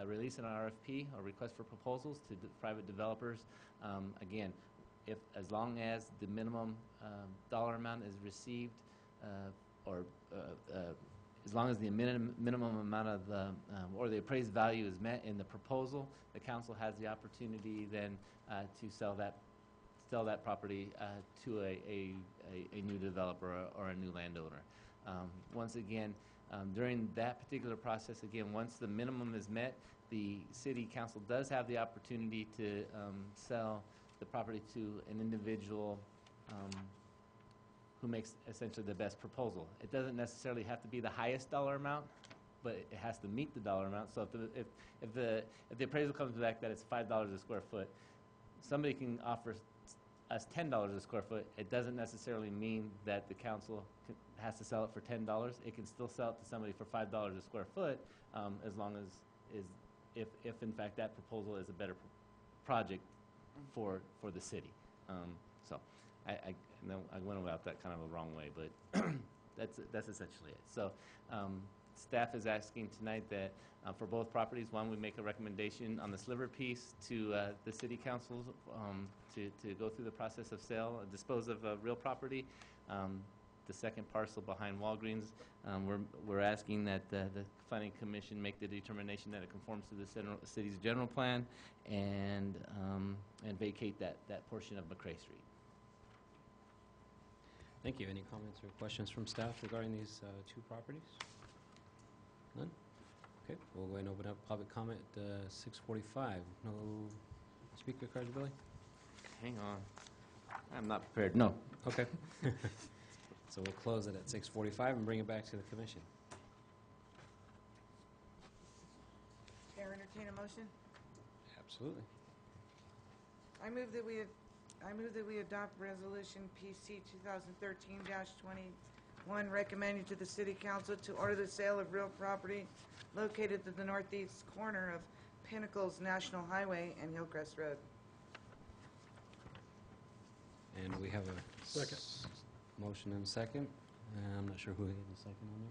a release an RFP or request for proposals to private developers. Again, as long as the minimum dollar amount is received or as long as the minimum amount of the, or the appraised value is met in the proposal, the council has the opportunity then to sell that property to a new developer or a new landowner. Once again, during that particular process, again, once the minimum is met, the city council does have the opportunity to sell the property to an individual who makes essentially the best proposal. It doesn't necessarily have to be the highest dollar amount, but it has to meet the dollar amount. So if the appraisal comes back that it's $5 a square foot, somebody can offer us $10 a square foot. It doesn't necessarily mean that the council has to sell it for $10. It can still sell it to somebody for $5 a square foot, as long as if in fact that proposal is a better project for the city. So I know I went about that kind of a wrong way, but that's essentially it. So staff is asking tonight that for both properties, one, we make a recommendation on the sliver piece to the city council to go through the process of sale, dispose of real property. The second parcel behind Walgreens, we're asking that the planning commission make the determination that it conforms to the city's general plan and vacate that portion of McCray Street. Thank you. Any comments or questions from staff regarding these two properties? None? Okay, we'll go ahead and open up public comment at 6:45. No speaker cards, Billy? Hang on. I'm not prepared. No. Okay. So we'll close it at 6:45 and bring it back to the commission. Chair, entertain a motion? Absolutely. I move that we adopt Resolution PC 2013-21, recommending to the City Council to order the sale of real property located at the northeast corner of Pinnacles National Highway and Hillcrest Road. And we have a Second. Motion and a second. I'm not sure who gave the second on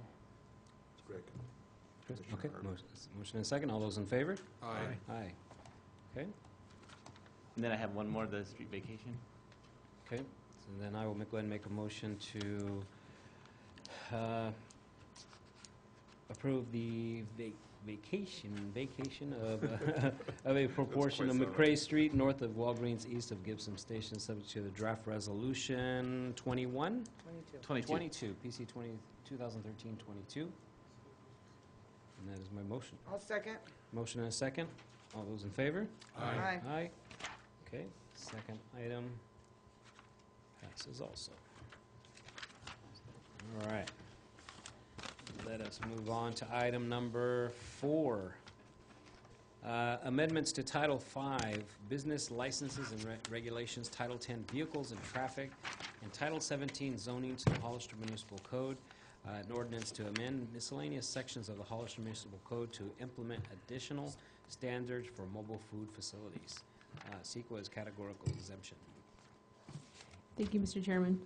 It's Greg. there. Commissioner Okay, Urban. motion and a second. All those in favor? Aye. Aye. Okay, And then I have one more, the street vacation. okay. So then I will go ahead and make a motion to approve the vacation of of a proportion of quite solid. McCray Street north of Walgreens, east of Gibson Station, subject to the draft resolution 21? 22. 22, PC 2013-22. And that is my motion. I'll second. Motion and a second. All those in favor? Aye. Aye. Okay, second item passes also. All right. Let us move on to item number 4. Amendments to Title 5, Business Licenses and Regulations, Title 10, Vehicles and Traffic, and Title 17, Zoning to the Hollister Municipal Code. An ordinance to amend miscellaneous sections of the Hollister Municipal Code to implement additional standards for mobile food facilities. CEQA is categorical exemption. Thank you, Mr. Chairman.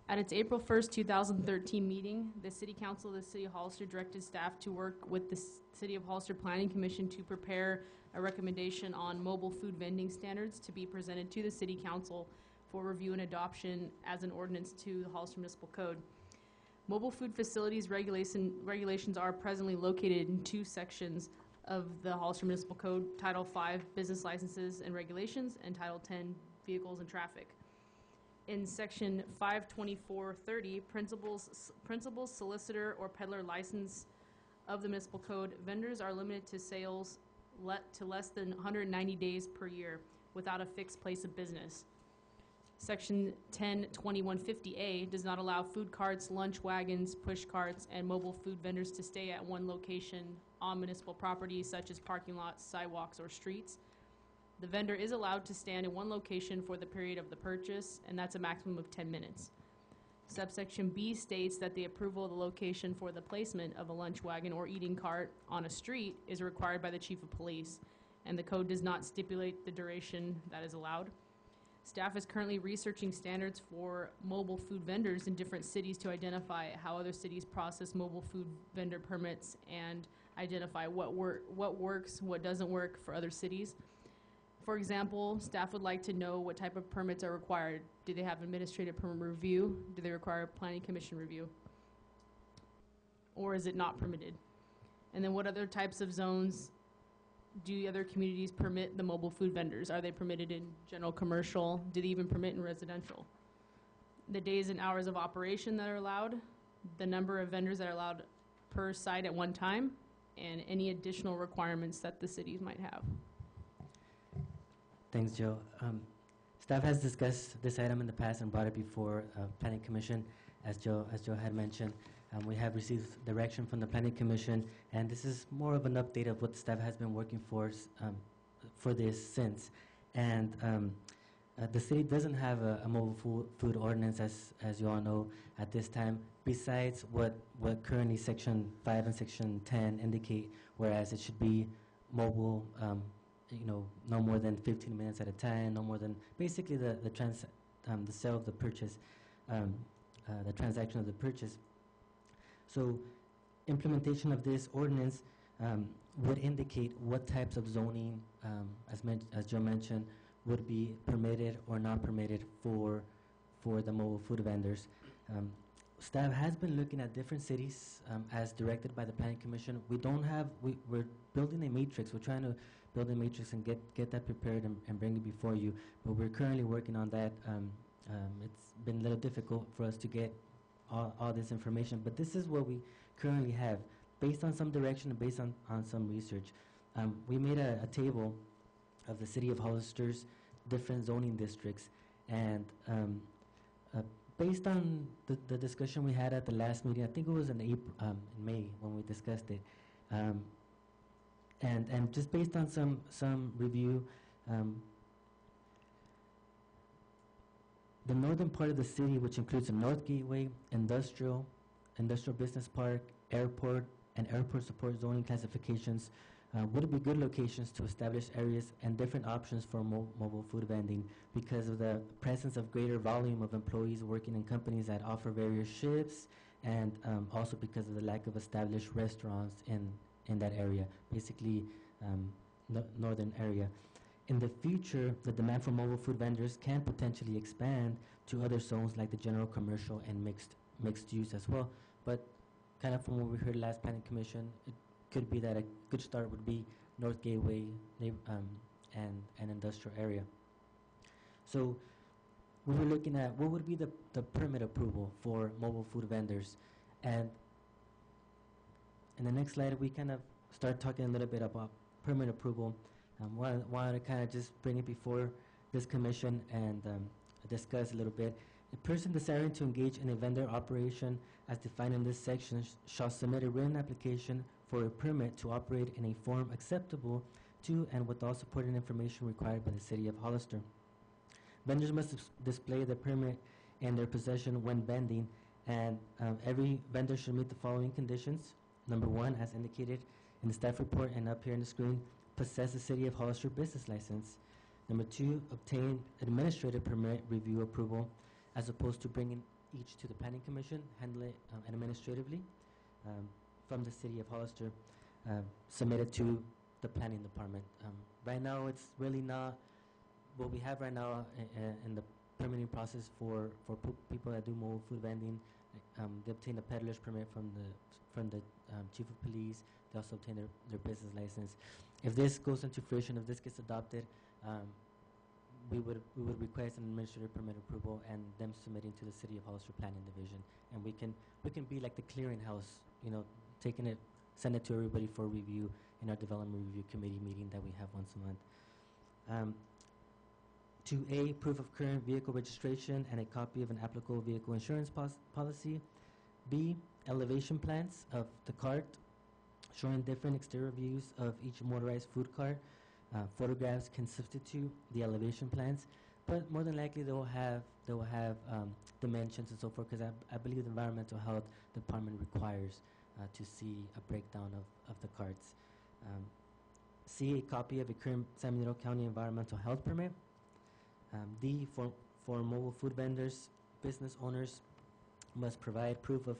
At its April 1st, 2013 meeting, the City Council of the City of Hollister directed staff to work with the City of Hollister Planning Commission to prepare a recommendation on mobile food vending standards to be presented to the City Council for review and adoption as an ordinance to the Hollister Municipal Code. Mobile food facilities regulations are presently located in 2 sections of the Hollister Municipal Code, Title 5, Business Licenses and Regulations, and Title 10, Vehicles and Traffic. In Section 52430, principal, solicitor, or peddler license of the municipal code, vendors are limited to sales to less than 190 days per year without a fixed place of business. Section 102150A does not allow food carts, lunch wagons, push carts, and mobile food vendors to stay at one location on municipal property, such as parking lots, sidewalks, or streets. The vendor is allowed to stand in one location for the period of the purchase, and that's a maximum of 10 minutes. Subsection B states that the approval of the location for the placement of a lunch wagon or eating cart on a street is required by the chief of police, and the code does not stipulate the duration that is allowed. Staff is currently researching standards for mobile food vendors in different cities to identify how other cities process mobile food vendor permits and identify what works, what doesn't work for other cities. For example, staff would like to know what type of permits are required. Do they have administrative permit review? Do they require planning commission review? or is it not permitted? And then what other types of zones do other communities permit the mobile food vendors? Are they permitted in general commercial? Do they even permit in residential? The days and hours of operation that are allowed, the number of vendors that are allowed per site at one time, and any additional requirements that the cities might have. Thanks, Joe. Staff has discussed this item in the past and brought it before Planning Commission, as Joe had mentioned. We have received direction from the Planning Commission, and this is more of an update of what the staff has been working for this since. And the city doesn't have a mobile food ordinance, as you all know, at this time, besides what currently Section 5 and Section 10 indicate, whereas it should be mobile, no more than 15 minutes at a time, no more than, basically the sale of the purchase, the transaction of the purchase. So implementation of this ordinance would indicate what types of zoning, as Joe mentioned, would be permitted or not permitted for the mobile food vendors. Staff has been looking at different cities as directed by the Planning Commission. We're building a matrix. We're trying to build a matrix and get that prepared and bring it before you. But we're currently working on that. It's been a little difficult for us to get all this information, but this is what we currently have. Based on some direction and based on some research, we made a table of the city of Hollister's different zoning districts, and based on the discussion we had at the last meeting, I think it was in May when we discussed it, and just based on some review, the northern part of the city, which includes the North Gateway, Industrial Business Park, Airport, and Airport Support zoning classifications, would be good locations to establish areas and different options for mobile food vending because of the presence of greater volume of employees working in companies that offer various shifts, and also because of the lack of established restaurants in that area, basically northern area. In the future, the demand for mobile food vendors can potentially expand to other zones like the general commercial and mixed use as well. But kind of from what we heard last Planning Commission, it could be that a good start would be North Gateway and industrial area. So we were looking at what would be the permit approval for mobile food vendors. And in the next slide, we kind of start talking a little bit about permit approval. Wanted to kind of just bring it before this commission and discuss a little bit. A person desiring to engage in a vendor operation as defined in this section shall submit a written application for a permit to operate in a form acceptable to and with all supporting information required by the city of Hollister. Vendors must display the permit in their possession when vending, and every vendor should meet the following conditions. Number 1, as indicated in the staff report and up here on the screen, possess a City of Hollister business license. Number 2, obtain administrative permit review approval, as opposed to bringing each to the Planning Commission, handle it administratively from the City of Hollister, submitted to the Planning Department. Right now, it's really not what we have right now in the permitting process for people that do mobile food vending. They obtain a peddler's permit from the chief of police. They also obtain their business license. If this goes into fruition, if this gets adopted, we would request an administrative permit approval and them submitting to the City of Hollister Planning Division, and we can be like the clearinghouse, taking it, send it to everybody for review in our development review committee meeting that we have once a month. 2A, proof of current vehicle registration and a copy of an applicable vehicle insurance policy. B, elevation plans of the cart showing different exterior views of each motorized food cart. Photographs can substitute the elevation plans, but more than likely they will have dimensions and so forth, because I believe the Environmental Health Department requires to see a breakdown of the carts. C, a copy of a current San Benito County Environmental Health Permit. D, for mobile food vendors, business owners must provide proof of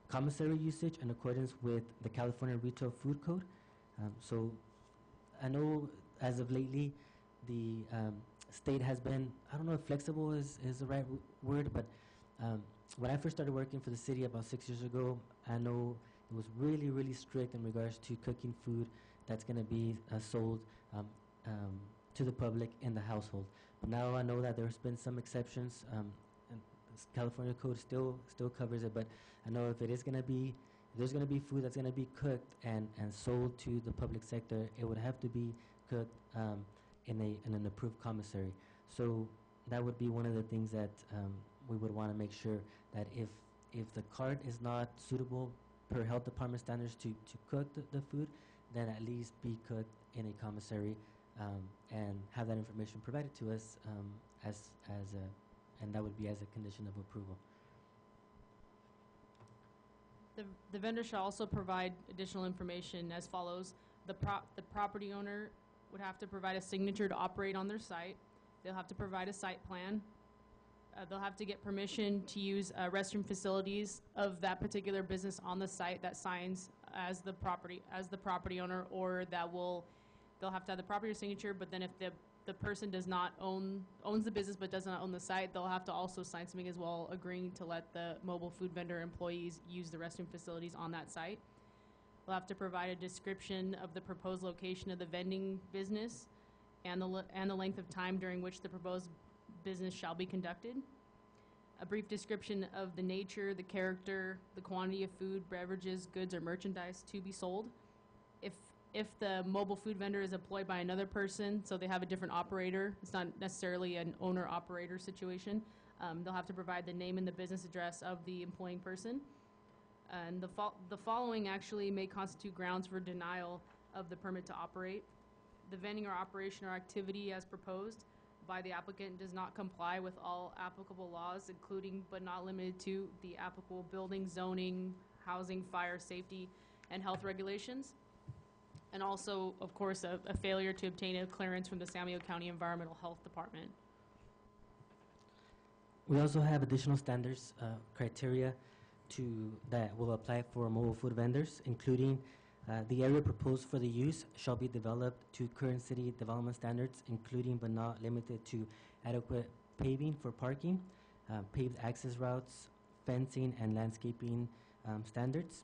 commissary usage in accordance with the California Retail Food Code. So I know as of lately, the state has been, I don't know if flexible is the right word, but when I first started working for the city about 6 years ago, I know it was really, really strict in regards to cooking food that's going to be sold to the public in the household. But now I know that there's been some exceptions, and California code still covers it, but I know if it is going to be, if there's going to be food that's going to be cooked and sold to the public sector, it would have to be cooked in an approved commissary. So that would be one of the things that we would want to make sure that if the cart is not suitable per health department standards to cook the food, then at least be cooked in a commissary and have that information provided to us and that would be as a condition of approval. The vendor shall also provide additional information as follows. The property owner would have to provide a signature to operate on their site. They'll have to provide a site plan. They'll have to get permission to use restroom facilities of that particular business on the site that signs as the property owner, or they'll have to have the property signature, but then if the person owns the business but does not own the site, they'll have to also sign something as well, agreeing to let the mobile food vendor employees use the restroom facilities on that site. They'll have to provide a description of the proposed location of the vending business and the length of time during which the proposed business shall be conducted. A brief description of the nature, the character, the quantity of food, beverages, goods, or merchandise to be sold. If the mobile food vendor is employed by another person, so they have a different operator, it's not necessarily an owner-operator situation, they'll have to provide the name and the business address of the employing person. And the following actually may constitute grounds for denial of the permit to operate. The vending or operation or activity as proposed by the applicant does not comply with all applicable laws, including but not limited to the applicable building, zoning, housing, fire, safety, and health regulations. And also, of course, a failure to obtain a clearance from the San Diego County Environmental Health Department. We also have additional standards, criteria that will apply for mobile food vendors, including the area proposed for the use shall be developed to current city development standards, including but not limited to adequate paving for parking, paved access routes, fencing, and landscaping standards.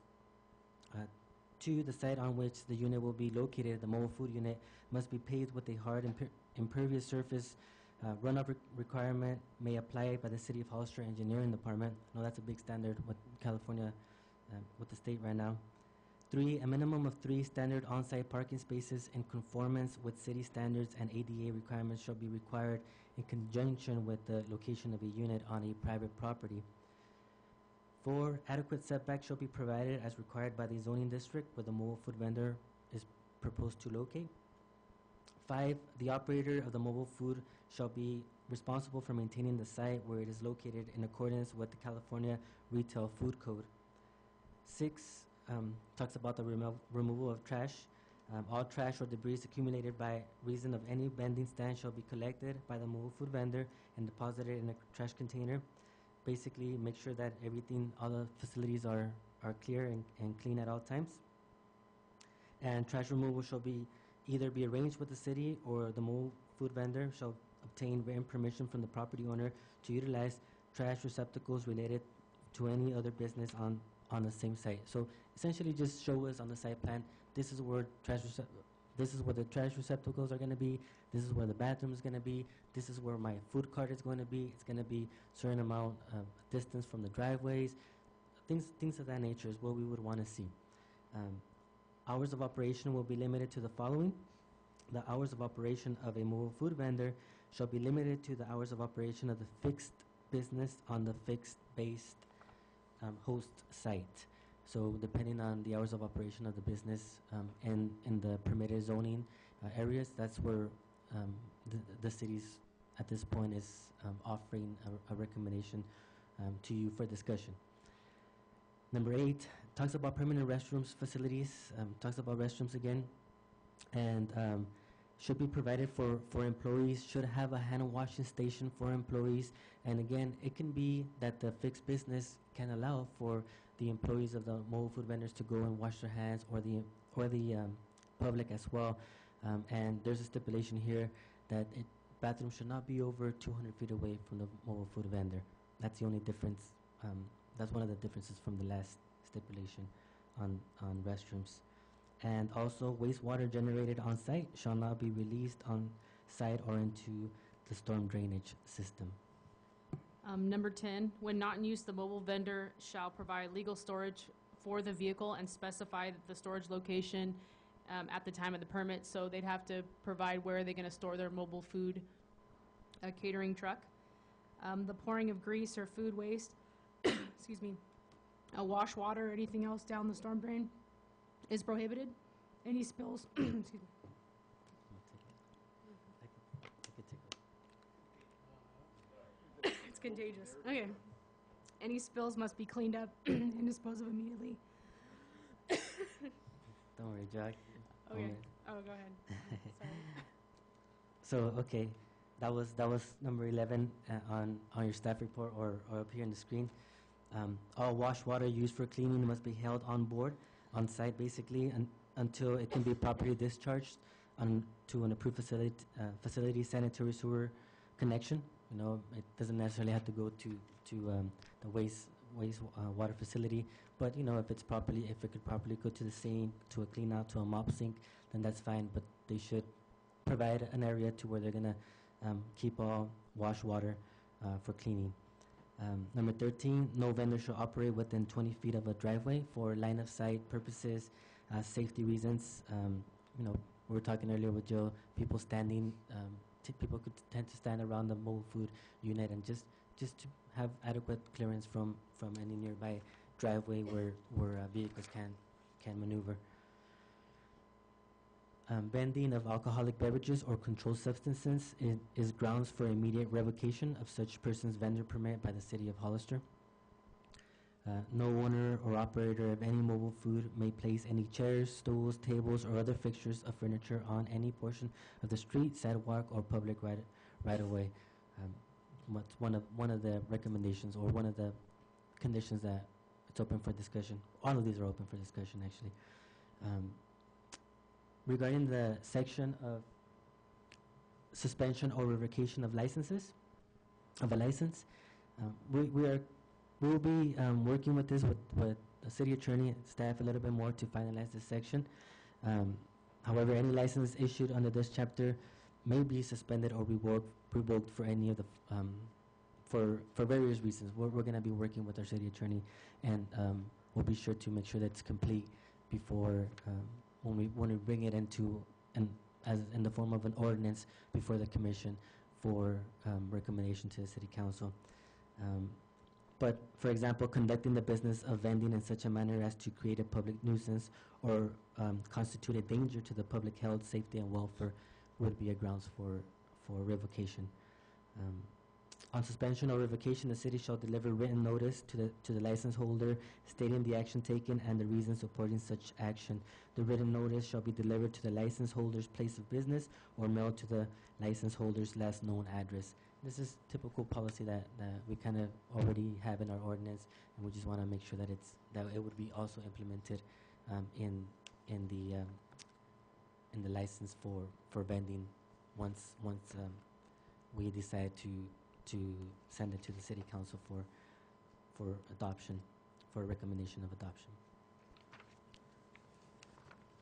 2, the site on which the unit will be located, the mobile food unit, must be paved with a hard impervious surface. Runoff requirement may apply by the City of Hollister Engineering Department. No, that's a big standard with California, with the state right now. 3, a minimum of 3 standard on-site parking spaces in conformance with city standards and ADA requirements shall be required in conjunction with the location of a unit on a private property. 4, adequate setback shall be provided as required by the zoning district where the mobile food vendor is proposed to locate. 5, the operator of the mobile food shall be responsible for maintaining the site where it is located in accordance with the California Retail Food Code. 6, talks about the removal of trash. All trash or debris accumulated by reason of any vending stand shall be collected by the mobile food vendor and deposited in a trash container. Basically, make sure that all the facilities are clear and clean at all times. And trash removal shall either be arranged with the city, or the mobile food vendor shall obtain written permission from the property owner to utilize trash receptacles related to any other business on the same site. So essentially, just show us on the site plan, this is where the trash receptacles are going to be, this is where the bathroom is going to be, this is where my food cart is going to be, it's going to be certain amount of distance from the driveways, things of that nature is what we would want to see. Hours of operation will be limited to the following. The hours of operation of a mobile food vendor shall be limited to the hours of operation of the fixed business on the fixed-based host site. So depending on the hours of operation of the business and in the permitted zoning areas, that's where the cities at this point is offering a recommendation to you for discussion. Number 8 talks about permanent restrooms facilities, talks about restrooms again, and should be provided for employees, should have a hand washing station for employees, and again, it can be that the fixed business can allow for the employees of the mobile food vendors to go and wash their hands, or the public as well. And there's a stipulation here that bathrooms should not be over 200 feet away from the mobile food vendor. That's the only difference. That's one of the differences from the last stipulation. on restrooms. And also, wastewater generated on site shall not be released on site or into the storm drainage system. Number 10, when not in use, the mobile vendor shall provide legal storage for the vehicle and specify the storage location at the time of the permit. So they'd have to provide where they're going to store their mobile food catering truck. The pouring of grease or food waste, excuse me, wash water or anything else down the storm drain is prohibited. Any spills, excuse me. It's contagious. Okay. Any spills must be cleaned up and disposed of immediately. Don't worry, Jack. Okay. Oh, go ahead. Sorry. So, okay, that was number 11 on your staff report or up here on the screen. All wash water used for cleaning must be held on board, on site basically, until it can be properly discharged to an approved facility sanitary sewer connection. You know, it doesn't necessarily have to go to the waste water facility, but you know, if it could properly go to the sink, to a clean out, to a mop sink, then that's fine. But they should provide an area to where they're gonna keep all wash water for cleaning. Number 13, no vendor shall operate within 20 feet of a driveway for line of sight purposes, safety reasons. You know, we were talking earlier with Joe, people standing, people could tend to stand around the mobile food unit, and just to have adequate clearance from any nearby driveway where vehicles can maneuver. Vending of alcoholic beverages or controlled substances is grounds for immediate revocation of such person's vendor permit by the City of Hollister. No owner or operator of any mobile food may place any chairs, stools, tables, or other fixtures of furniture on any portion of the street, sidewalk, or public right-of-way. What's one of the recommendations, or one of the conditions that it's open for discussion. All of these are open for discussion, actually. Regarding the section of suspension or revocation of licenses, of a license, we'll be working with this with the city attorney and staff a little bit more to finalize this section. However, any license issued under this chapter may be suspended or revoked for any of the for various reasons. We're going to be working with our city attorney, and we'll be sure to make sure that it's complete before when we bring it into as in the form of an ordinance before the commission for recommendation to the city council. But, for example, conducting the business of vending in such a manner as to create a public nuisance or constitute a danger to the public health, safety, and welfare would be a grounds for revocation. On suspension or revocation, the city shall deliver written notice to the license holder stating the action taken and the reasons supporting such action. The written notice shall be delivered to the license holder's place of business or mailed to the license holder's last known address. This is typical policy that we kind of already have in our ordinance, and we just want to make sure that it would be also implemented in the license for vending once we decide to send it to the city council for adoption, for recommendation of adoption.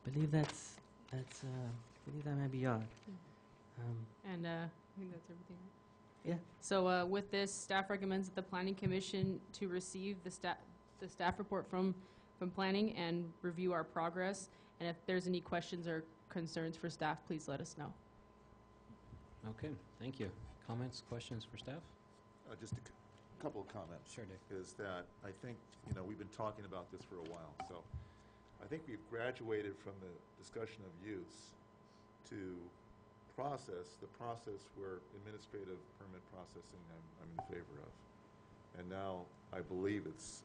I believe that might be all. And I think that's everything, right? Yeah. So with this, staff recommends that the planning commission to receive the staff report from planning and review our progress. And if there's any questions or concerns for staff, please let us know. Okay, thank you. Comments, questions for staff? Just a couple of comments. Sure, Dick. Is that I think, we've been talking about this for a while, so I think we've graduated from the discussion of use to the process where administrative permit processing I'm in favor of. And now I believe it's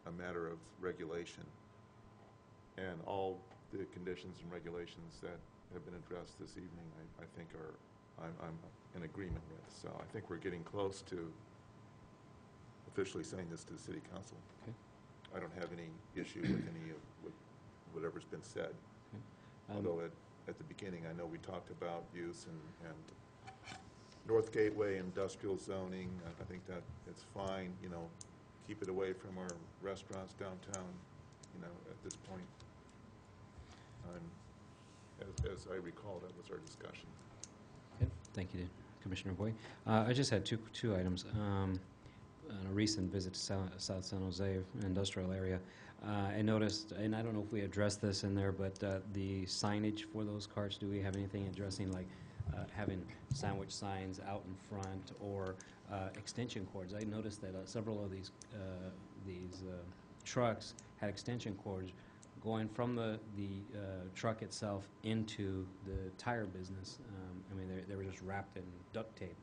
a matter of regulation. And all the conditions and regulations that have been addressed this evening, I think I'm in agreement with. So I think we're getting close to officially saying this to the city council. Okay. I don't have any issue with any of whatever's been said. Okay. Although at the beginning, I know we talked about use and North Gateway industrial zoning. I think that it's fine, keep it away from our restaurants downtown. you know, at this point. As I recall, that was our discussion. Okay, thank you, Commissioner Boyd. I just had two items. On a recent visit to South San Jose industrial area, I noticed, and I don't know if we addressed this in there, but the signage for those carts, do we have anything addressing like having sandwich signs out in front or extension cords? I noticed that several of these trucks had extension cords going from the truck itself into the tire business. I mean, they were just wrapped in duct tape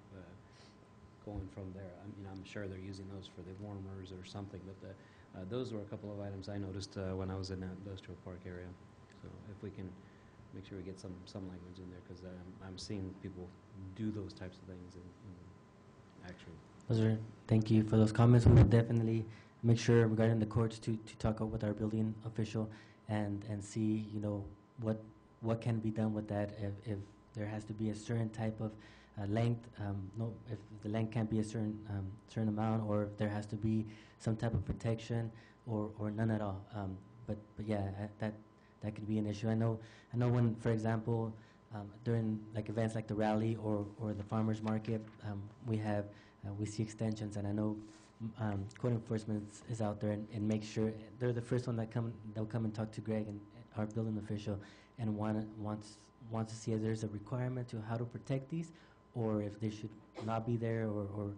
going from there. I mean, I'm sure they're using those for the warmers or something, but those were a couple of items I noticed when I was in that industrial park area. So if we can make sure we get some language in there, because I'm seeing people do those types of things in actually. Thank you for those comments. We will definitely make sure regarding the courts to talk up with our building official and see, you know, what can be done with that if there has to be a certain type of length, if the length can't be a certain amount, or if there has to be some type of protection or none at all. But yeah, that could be an issue. I know when, for example, during like events like the rally or the farmers market, we see extensions, and I know code enforcement is out there and make sure they're the first one they'll come and talk to Greg and our building official and wants to see if there's a requirement to how to protect these, or if they should not be there, or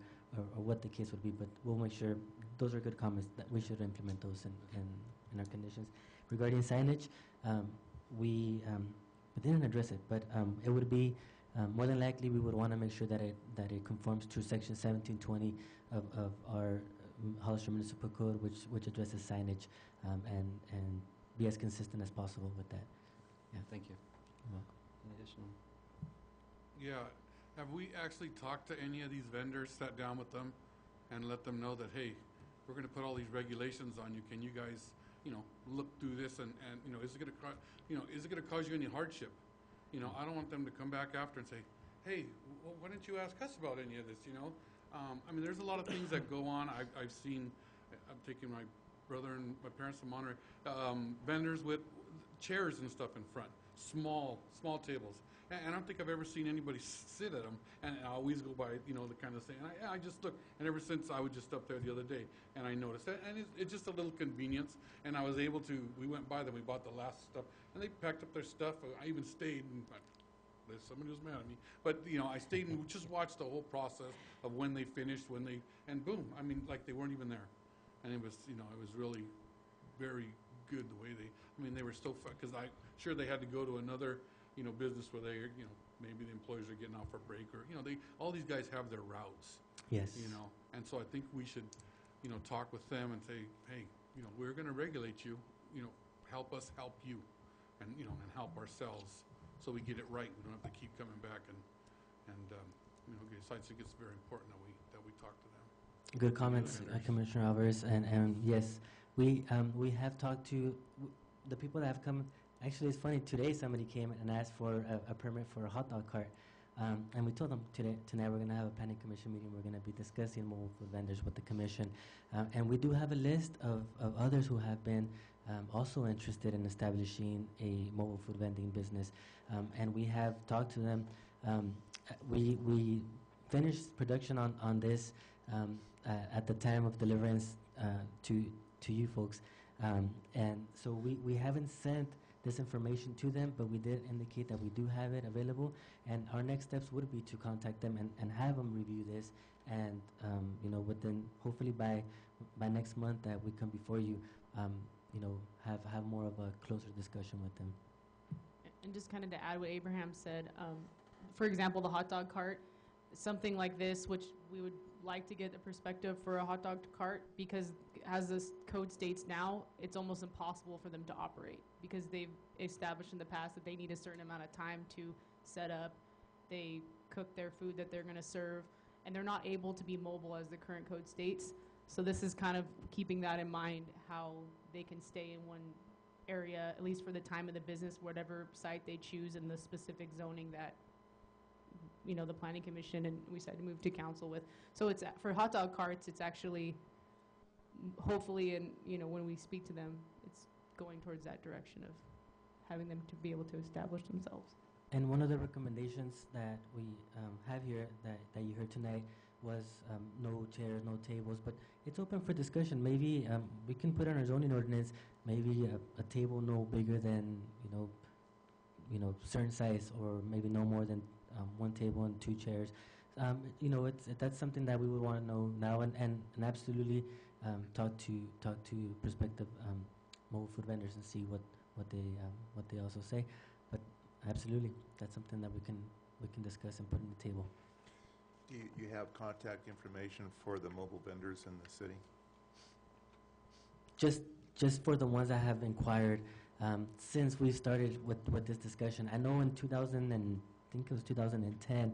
what the case would be. But we'll make sure those are good comments that we should implement those in our conditions. Regarding signage, we didn't address it, but it would be more than likely we would want to make sure that it conforms to Section 1720 of our Hollister Municipal Code, which addresses signage, and be as consistent as possible with that. Yeah. Thank you. You're welcome. Any additional? Yeah, have we actually talked to any of these vendors, sat down with them, and let them know that, hey, we're going to put all these regulations on you. Can you guys, you know, look through this and you know, is it going to cause you any hardship? You know, I don't want them to come back after and say, hey, why didn't you ask us about any of this? You know, I mean, there's a lot of things that go on. I've seen. I'm taking my brother and my parents to Monterey. Vendors with chairs and stuff in front, small tables. And I don't think I've ever seen anybody sit at them. And I always go by, you know, the kind of thing. And I just look. And ever since I was just up there the other day, and I noticed that. And it's just a little convenience. And I was able to. We went by them. We bought the last stuff, and they packed up their stuff. I even stayed. And somebody was mad at me. But you know, I stayed and just watched the whole process of when they finished, and boom. I mean, like they weren't even there. And it was, you know, it was really very good the way they were so because sure they had to go to another, you know, business where they, you know, maybe the employees are getting off for break, or, you know, all these guys have their routes. Yes. You know, and so I think we should, you know, talk with them and say, hey, you know, we're going to regulate you, you know, help us help you, and, you know, and help ourselves so we get it right. We don't have to keep coming back and you know, besides, I think it's very important that we talk to them. Good comments, Commissioner Alvarez, and yes, we have talked to the people that have come. Actually, it's funny, today somebody came and asked for a permit for a hot dog cart, and we told them tonight we're going to have a planning commission meeting. We're going to be discussing mobile food vendors with the commission, and we do have a list of others who have been also interested in establishing a mobile food vending business, and we have talked to them. We finished production on this at the time of deliverance to you folks, and so we haven't sent this information to them, but we did indicate that we do have it available, and our next steps would be to contact them and have them review this, and you know, within hopefully by next month that we come before you, you know, have more of a closer discussion with them. And just kind of to add what Abraham said, for example, the hot dog cart, something like this, which we would like to get a perspective for a hot dog cart, because as this code states now, it's almost impossible for them to operate because they've established in the past that they need a certain amount of time to set up, they cook their food that they're going to serve, and they're not able to be mobile as the current code states. So this is kind of keeping that in mind, how they can stay in one area, at least for the time of the business, whatever site they choose in the specific zoning that, you know, the planning commission and we decided to move to council with. So it's for hot dog carts, it's actually hopefully, and you know, when we speak to them, it's going towards that direction of having them to be able to establish themselves. And one of the recommendations that we have here that you heard tonight was no chairs, no tables, but it's open for discussion. Maybe we can put on our zoning ordinance, maybe a table no bigger than, certain size, or maybe no more than one table and 2 chairs. That's something that we would want to know now, and absolutely talk to prospective mobile food vendors and see what they also say. But absolutely, that's something that we can discuss and put on the table. Do you have contact information for the mobile vendors in the city? Just for the ones that have inquired, since we started with this discussion. I know in 2010,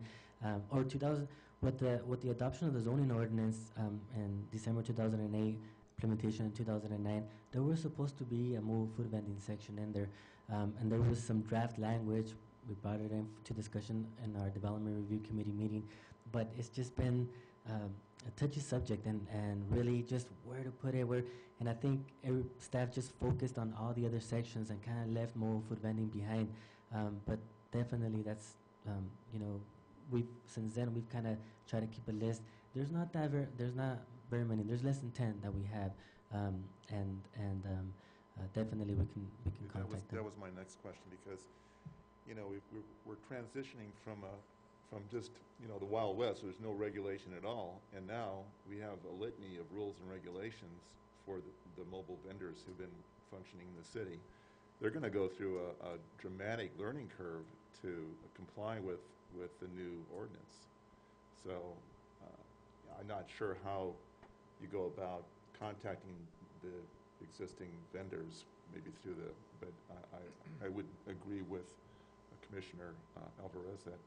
or 2000, with the adoption of the zoning ordinance in December 2008, implementation in 2009, there was supposed to be a mobile food vending section in there, and there was some draft language. We brought it in to discussion in our development review committee meeting, but it's just been a touchy subject, and really just where to put it, and I think every staff just focused on all the other sections and kind of left mobile food vending behind. But definitely that's, since then we've kind of tried to keep a list. There's not very many. There's less than 10 that we have, and definitely we can contact them. That was my next question, because we're transitioning from just the Wild West. There's no regulation at all, and now we have a litany of rules and regulations for the mobile vendors who've been functioning in the city. They're going to go through a dramatic learning curve to comply with the new ordinance. So I'm not sure how you go about contacting the existing vendors, maybe through but I would agree with Commissioner Alvarez that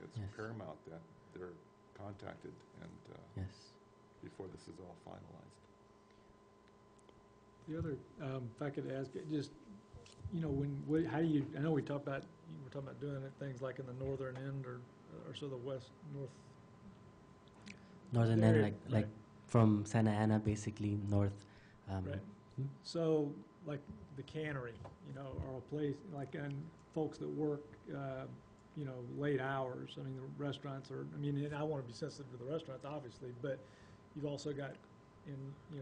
it's Yes. paramount that they're contacted and Yes. before this is all finalized. The other, if I could ask, just, I know we're talking about doing things like in the northern end or so the north. Northern area, end, like right. from Santa Ana, basically north. Right. So, like the cannery, or a place, and folks that work, late hours. I mean, the restaurants and I want to be sensitive to the restaurants, obviously, but you've also got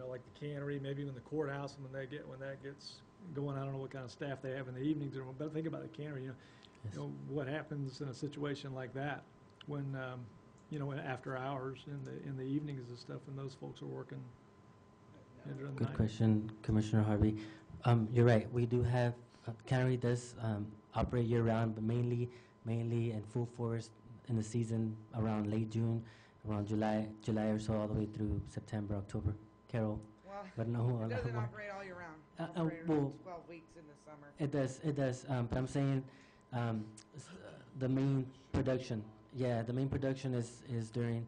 like the cannery, maybe even the courthouse, and when that gets going, I don't know what kind of staff they have in the evenings, but think about the cannery, Yes. What happens in a situation like that when, after hours in the evenings and stuff, and those folks are working during the Good night. question, Commissioner Harvey. You're right. We do have cannery does operate year round, but mainly in full force in the season around late June, around July or so, all the way through September, October. Carol, Well, but no, it doesn't operate all year round. It operates well, 12 weeks in the summer. It does. But I'm saying the main production. Yeah, the main production is during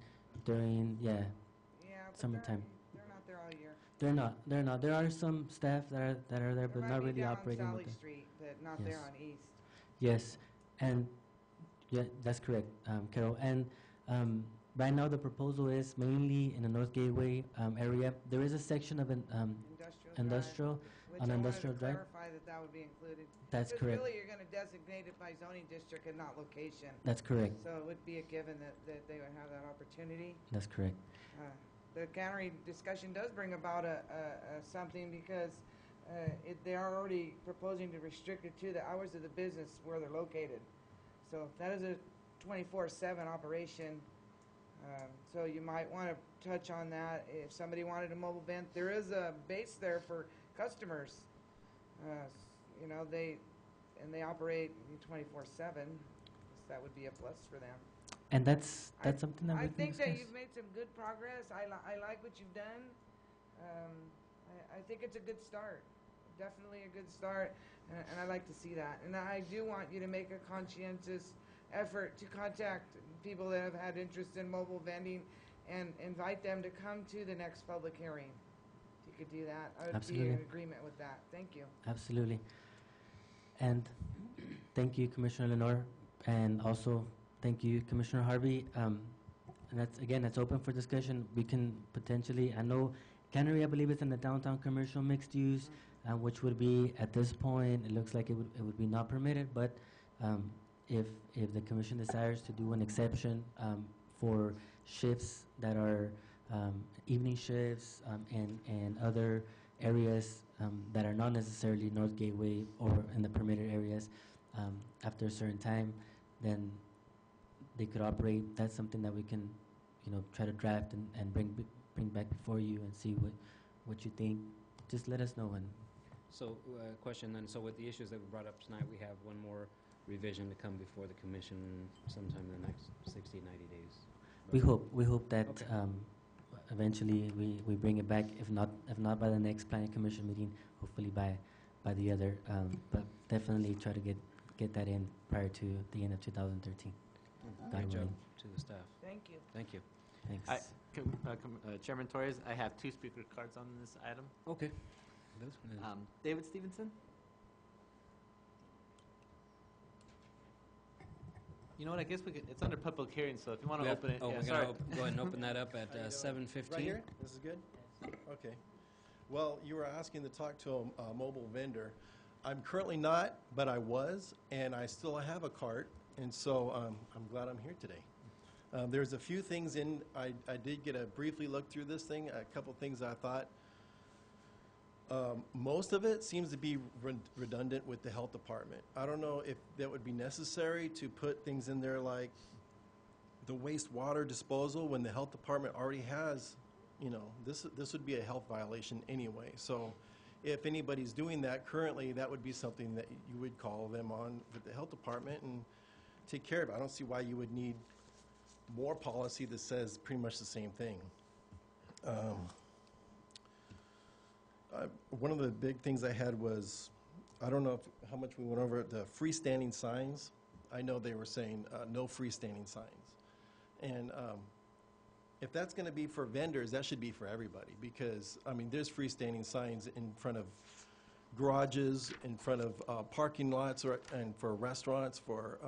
Yeah, but summertime. they're not there all year. They're not. There are some staff that are there, There but might not be really down operating Sally with it. Street, but not there Yes. on East. Yes, and yeah, that's correct, Carol. And right now the proposal is mainly in the North Gateway area. There is a section of industrial Which on I wanted Industrial to Drive. clarify that would be included. That's Because correct. really, you're going to designate it by zoning district and not location. That's correct. So it would be a given that they would have that opportunity. That's correct. The cannery discussion does bring about something because they are already proposing to restrict it to the hours of the business where they're located. So that is a 24/7 operation. So you might want to touch on that. If somebody wanted a mobile vent, there is a base there for customers. They operate 24/7. That would be a plus for them. And that's something that we I can think that discuss. you've made some good progress. I like what you've done. I think it's a good start. Definitely a good start, and I like to see that. And I do want you to make a conscientious effort to contact people that have had interest in mobile vending and invite them to come to the next public hearing. If you could do that, I would Absolutely. be in agreement with that. Thank you. Absolutely. And thank you, Commissioner Lenore, and also thank you, Commissioner Harvey. And that's open for discussion. We can potentially, I know cannery, I believe it's in the downtown commercial mixed use. which would be, at this point, it looks like it would be not permitted, but if the commission desires to do an exception for shifts that are evening shifts and other areas that are not necessarily North Gateway or in the permitted areas, after a certain time, then they could operate. That's something that we can, try to draft and bring back before you and see what you think. Just let us know. And So, question then, so with the issues that we brought up tonight, we have one more revision to come before the commission sometime in the next 60, 90 days. we hope that Okay. eventually we bring it back. If not by the next planning commission meeting, hopefully by the other. But definitely try to get that in prior to the end of 2013. Great job willing. to the staff. Thank you. Thank you. Thanks. Chairman Torres, I have 2 speaker cards on this item. Okay. David Stevenson? You know what, I guess it's under public hearing, so if you want to open it. Oh, yeah, we're sorry. going to go ahead and open that up at 7:15. Right here? This is good? Okay. Well, you were asking to talk to a mobile vendor. I'm currently not, but I was, and I still have a cart, and so I'm glad I'm here today. There's a few things I did get a briefly look through this thing, a couple things I thought. Most of it seems to be redundant with the health department. I don't know if that would be necessary to put things in there like the wastewater disposal when the health department already has, this would be a health violation anyway. So if anybody's doing that currently, that would be something that you would call them on with the health department and take care of it. I don't see why you would need more policy that says pretty much the same thing. One of the big things I had was, I don't know how much we went over the freestanding signs. I know they were saying no freestanding signs. And if that's going to be for vendors, that should be for everybody because, there's freestanding signs in front of garages, in front of parking lots, and for restaurants, for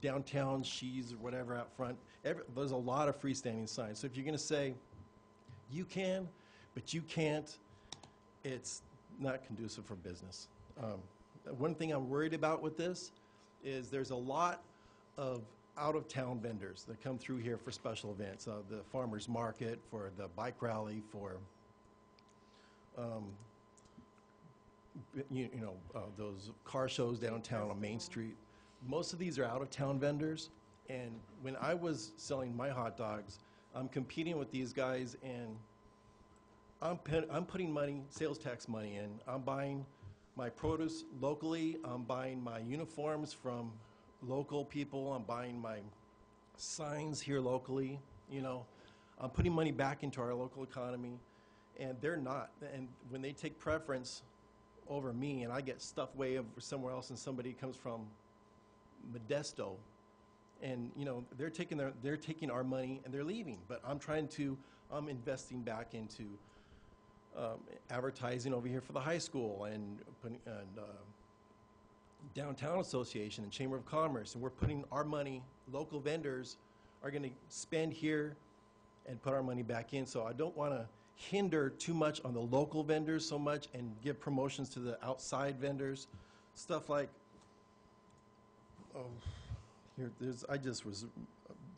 downtown She's or whatever out front. There's a lot of freestanding signs. So if you're going to say you can, but you can't, it's not conducive for business. One thing I'm worried about with this is there's a lot of out-of-town vendors that come through here for special events. The farmer's market, for the bike rally, for those car shows downtown on Main Street. Most of these are out-of-town vendors, and when I was selling my hot dogs, I'm competing with these guys, and I'm putting money, sales tax money in. I'm buying my produce locally. I'm buying my uniforms from local people. I'm buying my signs here locally. I'm putting money back into our local economy, and they're not. And when they take preference over me, and I get stuff way over somewhere else, and somebody comes from Modesto, and they're taking our money and they're leaving. But I'm investing back into advertising over here for the high school and downtown association and chamber of commerce, and we're putting our money. Local vendors are going to spend here and put our money back in. So I don't want to hinder too much on the local vendors so much and give promotions to the outside vendors. Stuff like, I just was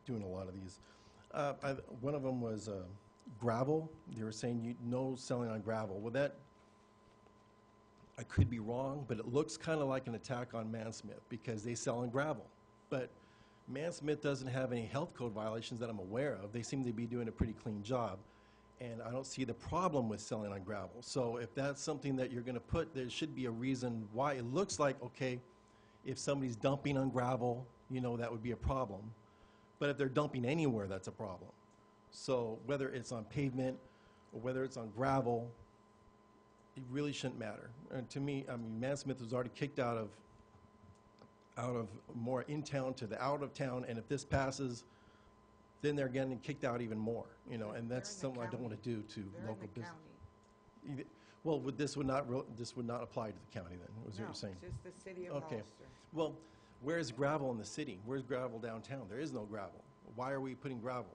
doing a lot of these. One of them was gravel. They were saying no selling on gravel. Well, I could be wrong, but it looks kind of like an attack on Mansmith because they sell on gravel. But Mansmith doesn't have any health code violations that I'm aware of. They seem to be doing a pretty clean job. And I don't see the problem with selling on gravel. So if that's something that you're going to put, there should be a reason why. It looks like, okay, if somebody's dumping on gravel, that would be a problem. But if they're dumping anywhere, that's a problem. So whether it's on pavement or whether it's on gravel, it really shouldn't matter. And to me, Mansmith was already kicked out of more in town to the out of town, and if this passes, then they're getting kicked out even more. And that's something I don't want to do to local business. Well, this would not apply to the county then, was what you're saying? Just the city of Okay. Hollister. Well, where's gravel in the city? Where's gravel downtown? There is no gravel. Why are we putting gravel?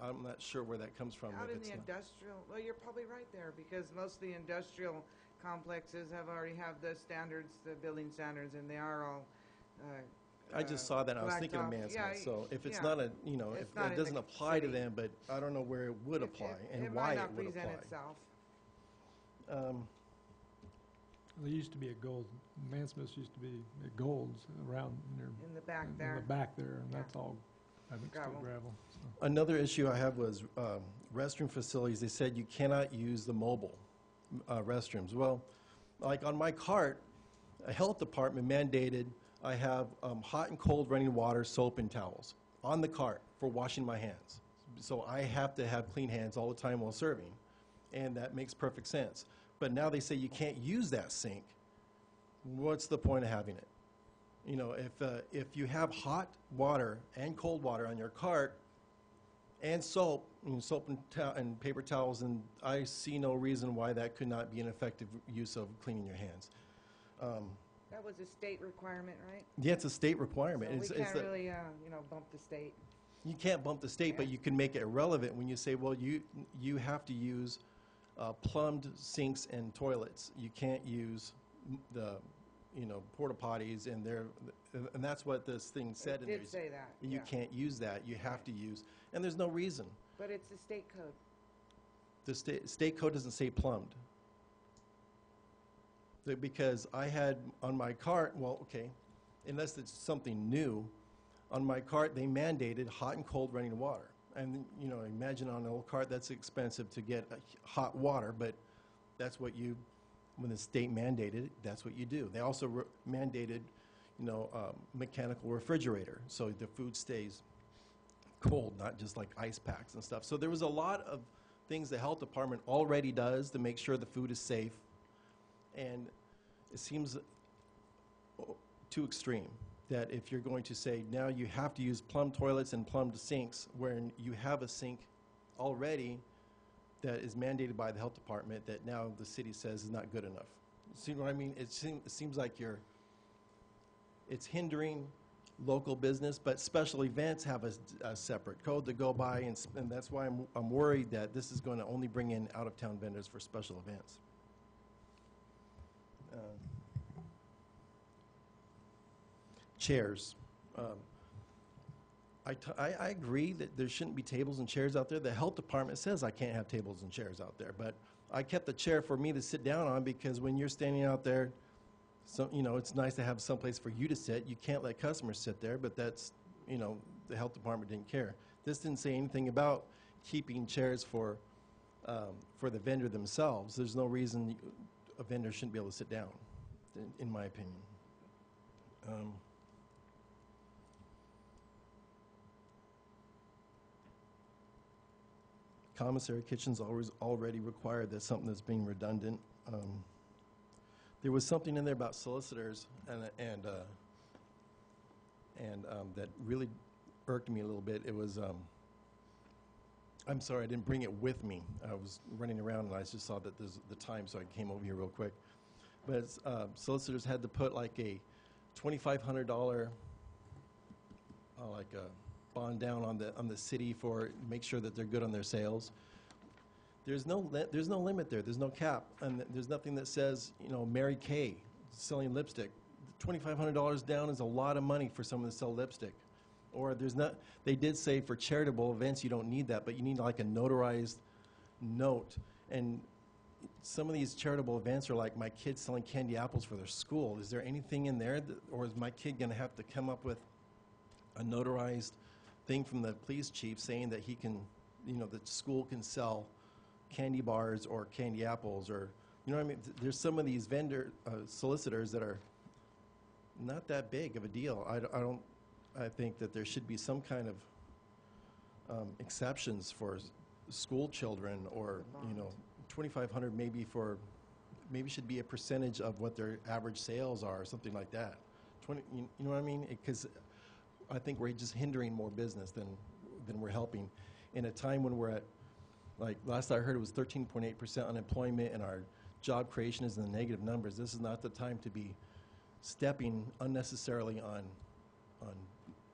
I'm not sure where that comes from. Out if in it's the not. industrial, well, you're probably right there, because most of the industrial complexes already have the standards, the building standards, and they are all, I just saw that, and I was thinking of blacktop. Mansfield. Yeah, So if it's yeah. not a, you know, It's if not it in doesn't the apply to city. them, but I don't know where it would apply and It why might it not would present apply. itself. There used to be a gold, Mansmith's used to be a Gold's around near. In the back in there. the back there, and Yeah. that's all, I think, still Gravel. gravel. So. Another issue I have was restroom facilities. They said you cannot use the mobile restrooms. Well, like on my cart, a health department mandated I have hot and cold running water, soap, and towels on the cart for washing my hands. So I have to have clean hands all the time while serving, and that makes perfect sense. But now they say you can't use that sink. What's the point of having it? You know, if you have hot water and cold water on your cart and soap, and paper towels, and I see no reason why that could not be an effective use of cleaning your hands. That was a state requirement, right? Yeah, it's a state requirement. So we can't really, bump the state. You can't bump the state, but Yeah. you can make it irrelevant when you say, well, you have to use plumbed sinks and toilets. You can't use the, porta potties, and that's what this thing said. It in there. did say that, You yeah. can't use that. You have to use, and there's no reason. But it's the state code. The state code doesn't say plumbed. Because I had on my cart, well, okay, unless it's something new, on my cart they mandated hot and cold running water. And, imagine on an old cart that's expensive to get hot water, but that's what when the state mandated it, that's what you do. They also mandated, mechanical refrigerator, so the food stays cold, not just like ice packs and stuff. So there was a lot of things the health department already does to make sure the food is safe, and it seems too extreme that if you're going to say now you have to use plumbed toilets and plumbed sinks, when you have a sink already that is mandated by the health department that now the city says is not good enough. See what I mean? It seems like it's hindering local business, but special events have a separate code to go by, and that's why I'm worried that this is going to only bring in out-of-town vendors for special events. Chairs. I agree that there shouldn't be tables and chairs out there. The health department says I can't have tables and chairs out there, but I kept the chair for me to sit down on because when you're standing out there, it's nice to have someplace for you to sit. You can't let customers sit there, but that's, the health department didn't care. This didn't say anything about keeping chairs for the vendor themselves. There's no reason a vendor shouldn't be able to sit down, in my opinion. Commissary kitchens already require that's something that's being redundant. There was something in there about solicitors and that really irked me a little bit. It was, I'm sorry, I didn't bring it with me. I was running around and I just saw that there's the time, so I came over here real quick. But solicitors had to put like a $2,500 like a bond down on the city for make sure that they're good on their sales. There's no limit there. There's no cap, and there's nothing that says Mary Kay selling lipstick. $2,500 down is a lot of money for someone to sell lipstick. Or there's not. They did say for charitable events you don't need that, but you need like a notarized note. And some of these charitable events are like my kid selling candy apples for their school. Is there anything in there, or is my kid going to have to come up with a notarized thing from the police chief saying that he can, that school can sell candy bars or candy apples, or what I mean? There's some of these vendor solicitors that are not that big of a deal. I think that there should be some kind of exceptions for school children, or $2,500 maybe should be a percentage of what their average sales are, or something like that. You know what I mean? Because I think we're just hindering more business than we're helping. In a time when we're at, like last I heard, it was 13.8% unemployment, and our job creation is in the negative numbers. This is not the time to be stepping unnecessarily on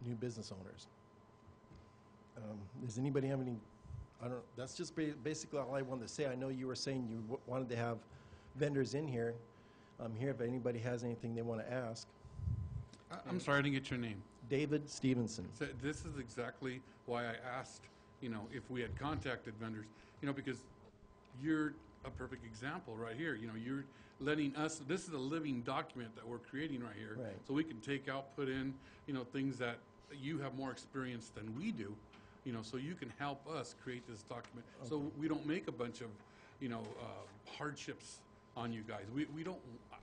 new business owners. Does anybody have any I don't, that's just basically all I wanted to say. I know you were saying you wanted to have vendors in here. I'm here if anybody has anything they want to ask. I'm sorry, I didn't get your name. David Stevenson. So this is exactly why I asked, if we had contacted vendors, because you're a perfect example right here. You're letting us, this is a living document that we're creating right here. Right. So we can take out, put in, things that you have more experience than we do, so you can help us create this document. Okay. So we don't make a bunch of, hardships on you guys.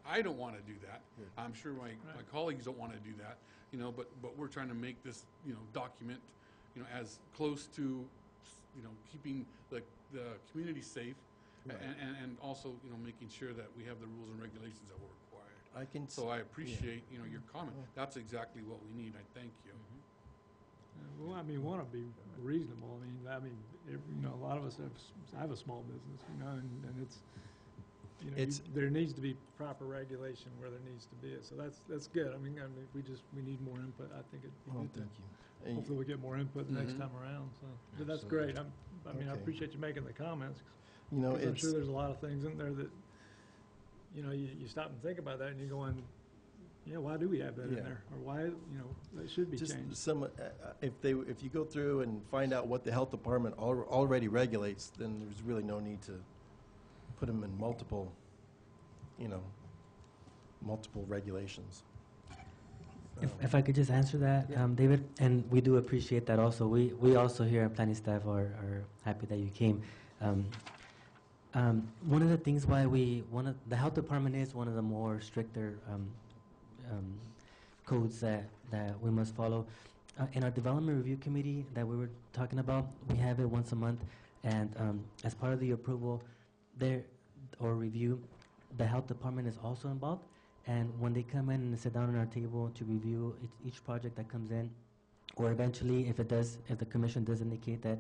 I don't want to do that. Good. I'm sure my colleagues don't want to do that, but we're trying to make this, document, as close to, keeping the community safe. Right. And also, making sure that we have the rules and regulations that were required. So I appreciate, your comment. That's exactly what we need. I thank you. Well, I mean, want to be reasonable. A lot of us have a small business, and it's, there needs to be proper regulation where there needs to be it. So that's good. We need more input. I think it'd be good. Thank you. Hopefully we get more input the next time around. So, but that's great. I appreciate you making the comments. I'm sure there's a lot of things in there that, you stop and think about that and you're going, yeah, why do we have that in there? Or why, that should be just changed. If you go through and find out what the health department already regulates, then there's really no need to put them in multiple regulations. If I could just answer that, David, and we do appreciate that also. We also here at planning staff are happy that you came. One of the things why the health department is one of the more stricter codes that we must follow. In our development review committee that we were talking about, we have it once a month, and as part of the approval or review, the health department is also involved. And when they come in and sit down on our table to review each project that comes in, or eventually if the commission does indicate that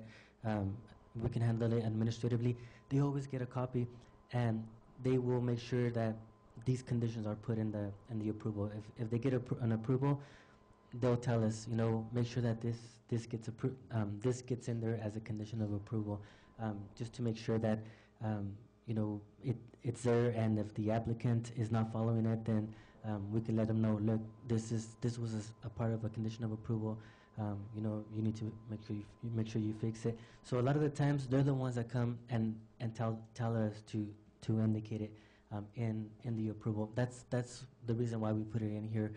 we can handle it administratively, they always get a copy, and they will make sure that these conditions are put in the approval. If they get an approval, they'll tell us, make sure that this gets in there as a condition of approval, just to make sure that it's there, and if the applicant is not following it, then we can let them know, look, this was a part of a condition of approval. You need to make sure you fix it. So a lot of the times they're the ones that come and tell us to indicate it in the approval. That's the reason why we put it in here.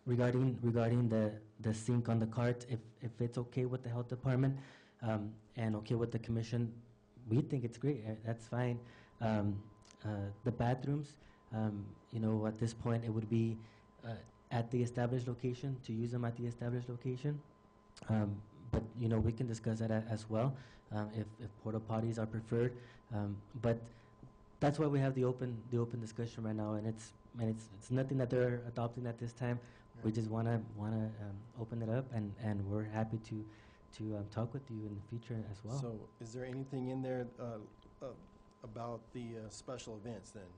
Regarding the sink on the cart, if it's okay with the health department and okay with the commission, we think it's great. That's fine. The bathrooms, at this point it would be at the established location, to use them at the established location. But we can discuss that as well if porta potties are preferred. But that's why we have the open discussion right now, and it's nothing that they're adopting at this time. We just wanna open it up, and we're happy to talk with you in the future as well. So is there anything in there about the special events then?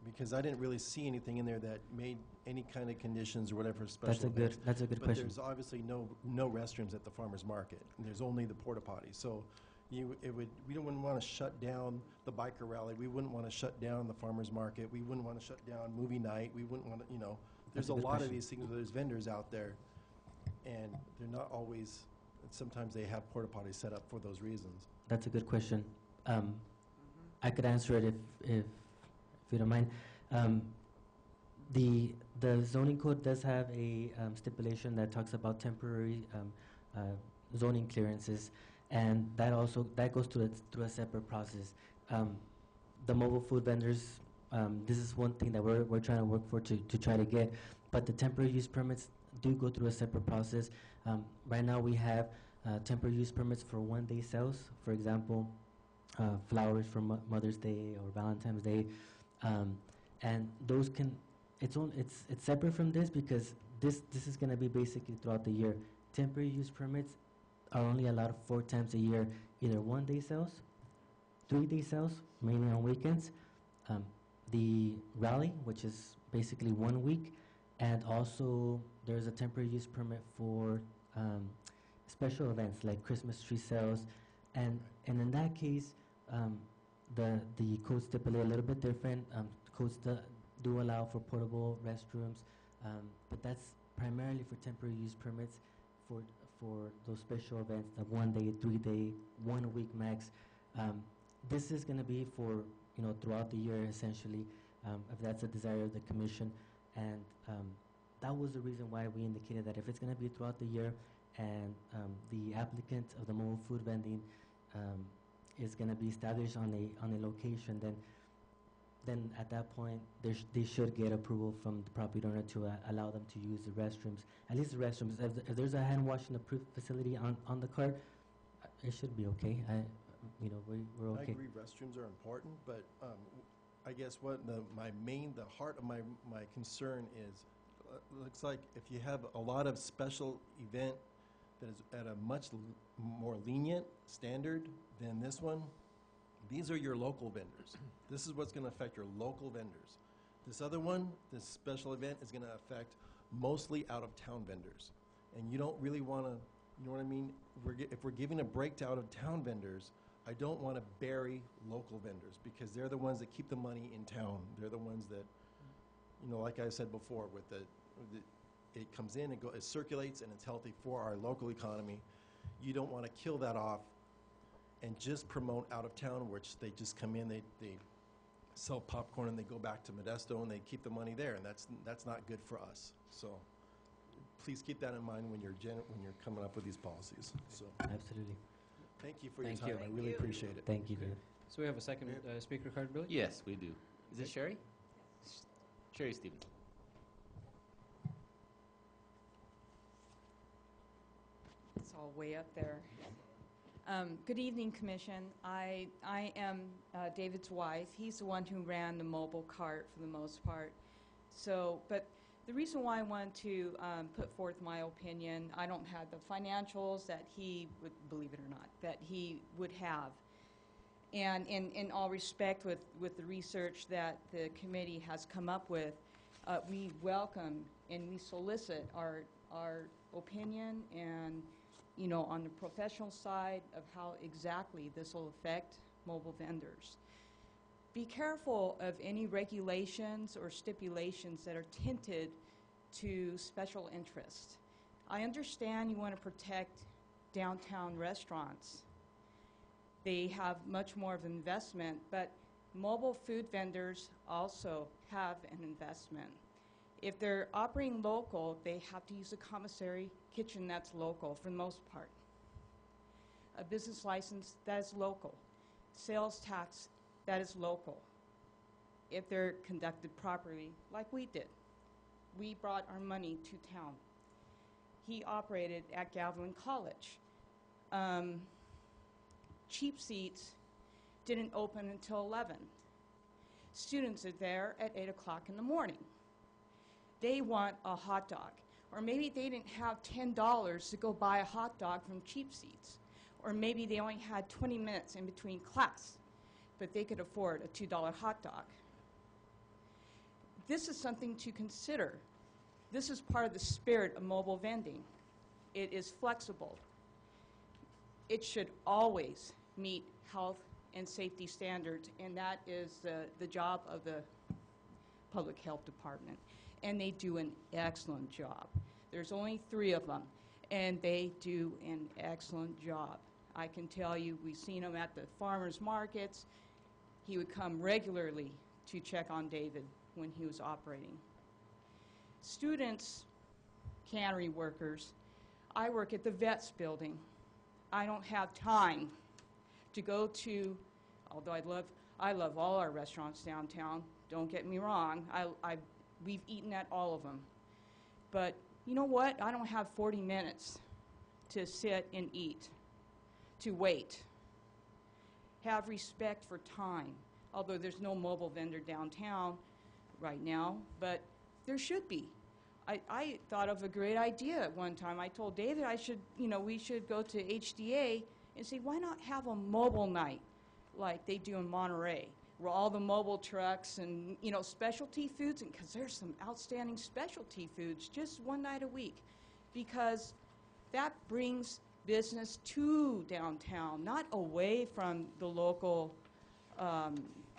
Because I didn't really see anything in there that made any kind of conditions or whatever special events. That's a good question. But there's obviously no restrooms at the farmer's market. And there's only the porta potties. So we wouldn't want to shut down the biker rally. We wouldn't want to shut down the farmer's market. We wouldn't want to shut down movie night. We wouldn't want to, there's a lot of these things where there's vendors out there, and they're not always. Sometimes they have porta potties set up for those reasons. That's a good question. I could answer it if you don't mind. The zoning code does have a stipulation that talks about temporary zoning clearances, and that goes through a separate process. The mobile food vendors, this is one thing that we're trying to work for to try to get, but the temporary use permits do go through a separate process. Right now we have temporary use permits for one-day sales, for example, flowers for Mother's Day or Valentine's Day, and those it's separate from this because this is going to be basically throughout the year. Temporary use permits are only allowed 4 times a year, either one-day sales, 3-day sales, mainly on weekends, the rally, which is basically 1 week, and also there's a temporary use permit for special events like Christmas tree sales, And in that case, the codes stipulate a little bit different. Codes do allow for portable restrooms, but that's primarily for temporary use permits for those special events, the 1 day, 3 day, 1 week max. This is going to be for throughout the year essentially, if that's a desire of the commission, and that was the reason why we indicated that if it's going to be throughout the year, and the applicant of the mobile food vending is going to be established on a location, then at that point they should get approval from the property owner to allow them to use the restrooms, at least the restrooms. If there's a hand washing approved facility on the cart, it should be okay. We're okay. I agree restrooms are important, but I guess what the heart of my concern is, looks like if you have a lot of special event that is at a much more lenient standard than this one, these are your local vendors. This is what's going to affect your local vendors. This other one, this special event, is going to affect mostly out-of-town vendors. And you don't really want to, you know what I mean? If we're giving a break to out-of-town vendors, I don't want to bury local vendors, because they're the ones that keep the money in town. They're the ones that, like I said before, with it comes in, it circulates, and it's healthy for our local economy. You don't want to kill that off and just promote out of town, which they just come in, they sell popcorn and they go back to Modesto and they keep the money there, and that's not good for us. So please keep that in mind when you're coming up with these policies. So Absolutely. thank you for your Thank time. you. I really appreciate it. Thank you, David. So we have a second speaker card, Billy? Yes, we do. Is it Sherry? Sherry Stevens. It's all way up there. Good evening, Commission. I am David's wife. He's the one who ran the mobile cart for the most part. But the reason why I want to put forth my opinion, I don't have the financials that he would, believe it or not, that he would have. And in all respect, with the research that the committee has come up with, we welcome and we solicit our opinion and on the professional side of how exactly this will affect mobile vendors. Be careful of any regulations or stipulations that are tinted to special interest. I understand you want to protect downtown restaurants. They have much more of an investment, but mobile food vendors also have an investment. If they're operating local, they have to use a commissary kitchen that's local for the most part. A business license, that is local. Sales tax, that is local. If they're conducted properly, like we did. We brought our money to town. He operated at Gavilan College. Cheap Seats didn't open until 11. Students are there at 8 o'clock in the morning. They want a hot dog. Or maybe they didn't have $10 to go buy a hot dog from Cheap Seats. Or maybe they only had 20 minutes in between class, but they could afford a $2 hot dog. This is something to consider. This is part of the spirit of mobile vending. It is flexible. It should always meet health and safety standards, and that is the job of the Public Health Department. And they do an excellent job. There's only 3 of them, and they do an excellent job. I can tell you, we've seen them at the farmers markets. He would come regularly to check on David when he was operating. Students, cannery workers, I work at the Vets building. I don't have time to go to, although I love all our restaurants downtown, don't get me wrong. We've eaten at all of them. But you know what? I don't have 40 minutes to sit and eat, to wait. Have respect for time. Although there's no mobile vendor downtown right now, but there should be. I thought of a great idea at one time. I told David we should go to HDA and say, why not have a mobile night like they do in Monterey, where all the mobile trucks and specialty foods, and because there's some outstanding specialty foods just one night a week, because that brings business to downtown, not away from the local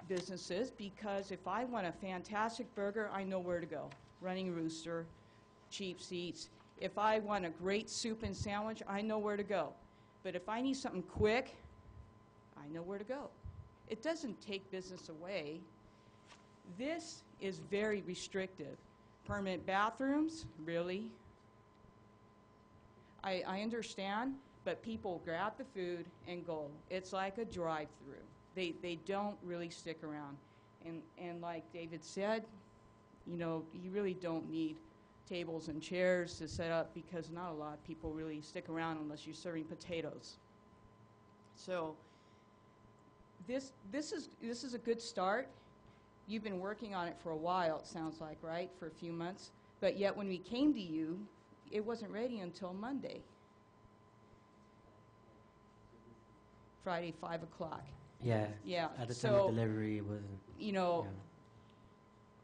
businesses, because if I want a fantastic burger, I know where to go. Running Rooster, Cheap Seats. If I want a great soup and sandwich, I know where to go. But if I need something quick, I know where to go. It doesn't take business away. This is very restrictive. Permanent bathrooms, really? I understand, but people grab the food and go. It's like a drive-through. They don't really stick around. And like David said, you know, you really don't need tables and chairs to set up, because not a lot of people really stick around unless you're serving potatoes. So this is a good start. You've been working on it for a while, it sounds like, right? For a few months. But yet when we came to you, it wasn't ready until Monday. Friday, 5 o'clock. Yeah. Yeah. At the time of delivery, it wasn't. You know,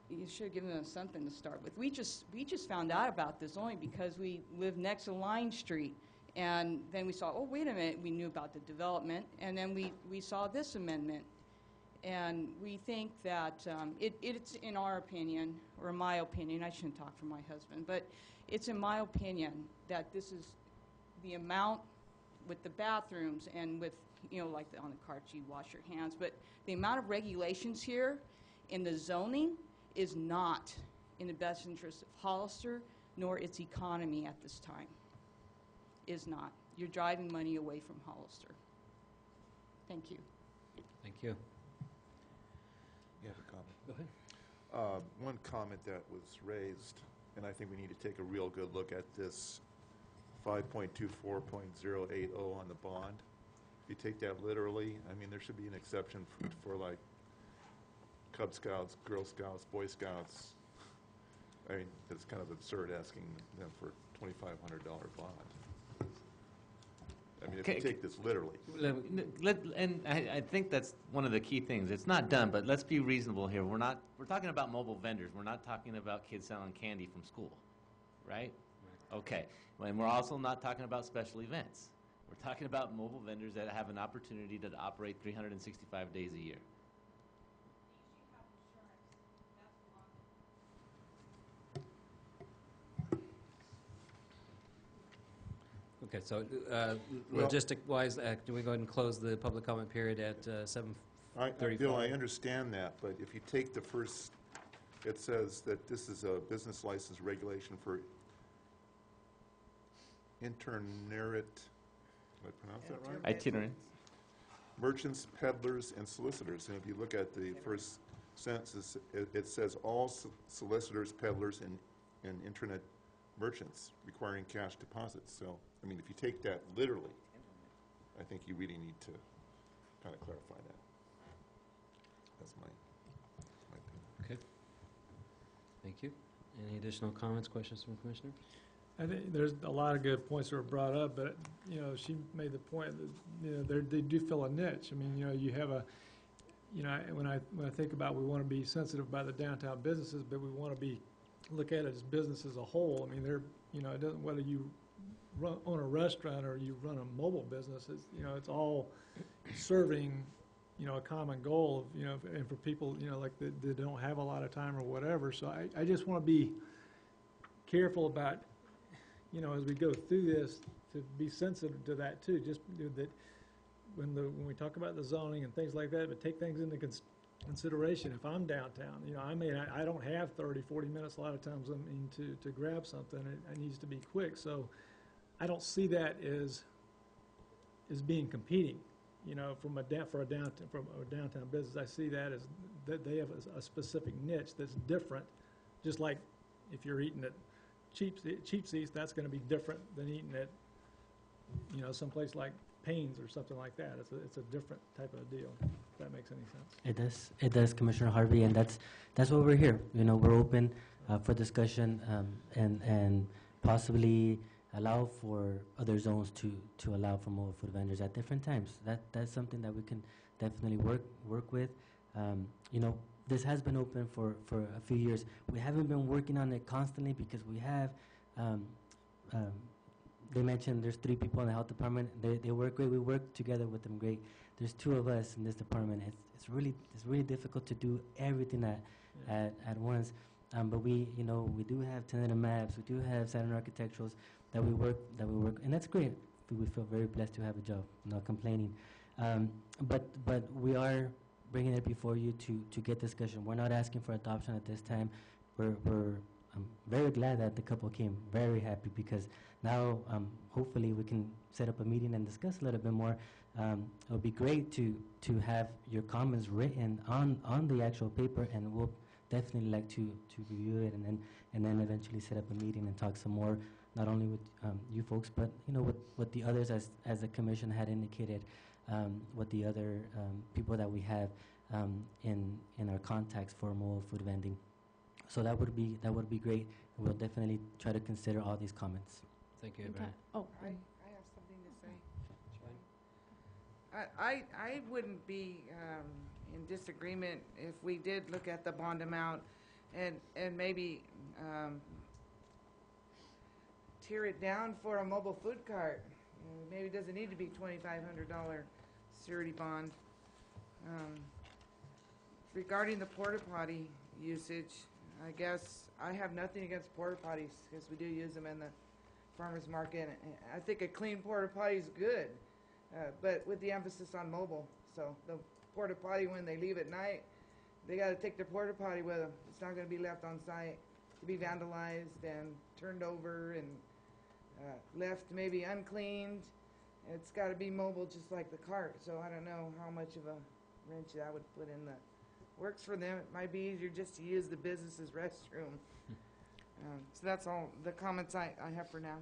yeah. you should have given us something to start with. We just found out about this only because we live next to Line Street. And then we saw, oh, wait a minute, we knew about the development. And then we saw this amendment. And we think that it's in our opinion, or in my opinion, I shouldn't talk for my husband, but it's in my opinion that this is the amount with the bathrooms and with, you know, like on the carts you wash your hands, but the amount of regulations here in the zoning is not in the best interest of Hollister nor its economy at this time. Is not. You're driving money away from Hollister. Thank you. Thank you. You have a comment? Go ahead. One comment that was raised, and I think we need to take a real good look at this 5.24.080 on the bond. If you take that literally, I mean, there should be an exception for like Cub Scouts, Girl Scouts, Boy Scouts. I mean, it's kind of absurd asking them for a $2,500 bond. I mean, if you take this literally. And I think that's one of the key things. It's not done, but let's be reasonable here. We're talking about mobile vendors. We're not talking about kids selling candy from school, right? Okay. And we're also not talking about special events. We're talking about mobile vendors that have an opportunity to operate 365 days a year. Okay, so logistic-wise, do we go ahead and close the public comment period at 7:35? Bill, I understand that, but if you take the first, it says that this is a business license regulation for itinerant, did I pronounce that right? Itinerant. Merchants, peddlers, and solicitors. And if you look at the first sentence, it says all solicitors, peddlers, and internet merchants requiring cash deposits. So, I mean, if you take that literally, I think you really need to kind of clarify that. That's my opinion. Okay. Thank you. Any additional comments, questions from the Commissioner? I think there's a lot of good points that were brought up, but, you know, she made the point that, you know, they do fill a niche. I mean, you know, you have a, you know, when I think about, we want to be sensitive about the downtown businesses, but we want to look at it as business as a whole. I mean, they're, you know, it doesn't, whether you own a restaurant or you run a mobile business, it's, you know, it's all serving, you know, a common goal of, you know, and for people, you know, like they don't have a lot of time or whatever. So I just want to be careful about, you know, as we go through this, to be sensitive to that too. Just that when we talk about the zoning and things like that, but take things into consideration. If I'm downtown, you know, I don't have 30, 40 minutes a lot of times, I mean, to grab something. It needs to be quick. So I don't see that as being competing, you know, from a downtown business. I see that as that they have a specific niche that's different. Just like if you're eating at Cheap Seats, that's going to be different than eating at, you know, someplace like Payne's or something like that. It's a different type of deal. If that makes any sense. It does, Commissioner Harvey, and that's why we're here. You know, we're open for discussion and possibly allow for other zones to allow for mobile food vendors at different times. That's something that we can definitely work with. You know, this has been open for a few years. We haven't been working on it constantly because we have they mentioned there's 3 people in the health department. They work great. We work together with them great. There's 2 of us in this department. It's really difficult to do everything at once. But we do have tentative maps. We do have Saturn Architecturals that we work, and that's great. We feel very blessed to have a job. Not complaining. But we are bringing it before you to get discussion. We're not asking for adoption at this time. I'm very glad that the couple came. Very happy because now hopefully we can set up a meeting and discuss a little bit more. It would be great to have your comments written on the actual paper, and we'll definitely like to review it and then eventually set up a meeting and talk some more, not only with you folks, but with the others as the commission had indicated, with the other people that we have in our contacts for mobile food vending. So that would be great. We'll definitely try to consider all these comments. Thank you, Okay. Evan. Oh, I have something to say. I wouldn't be in disagreement if we did look at the bond amount and maybe tear it down for a mobile food cart. Maybe it doesn't need to be $2,500 surety bond. Regarding the porta potty usage, I guess I have nothing against porta potties because we do use them in the farmers market. I think a clean porta potty is good, but with the emphasis on mobile. So the porta potty, when they leave at night, they got to take their porta potty with them. It's not going to be left on site to be vandalized and turned over and left maybe uncleaned. It's got to be mobile just like the cart. So I don't know how much of a wrench that would put in the works for them. It might be easier just to use the business's restroom. So that's all the comments I have for now.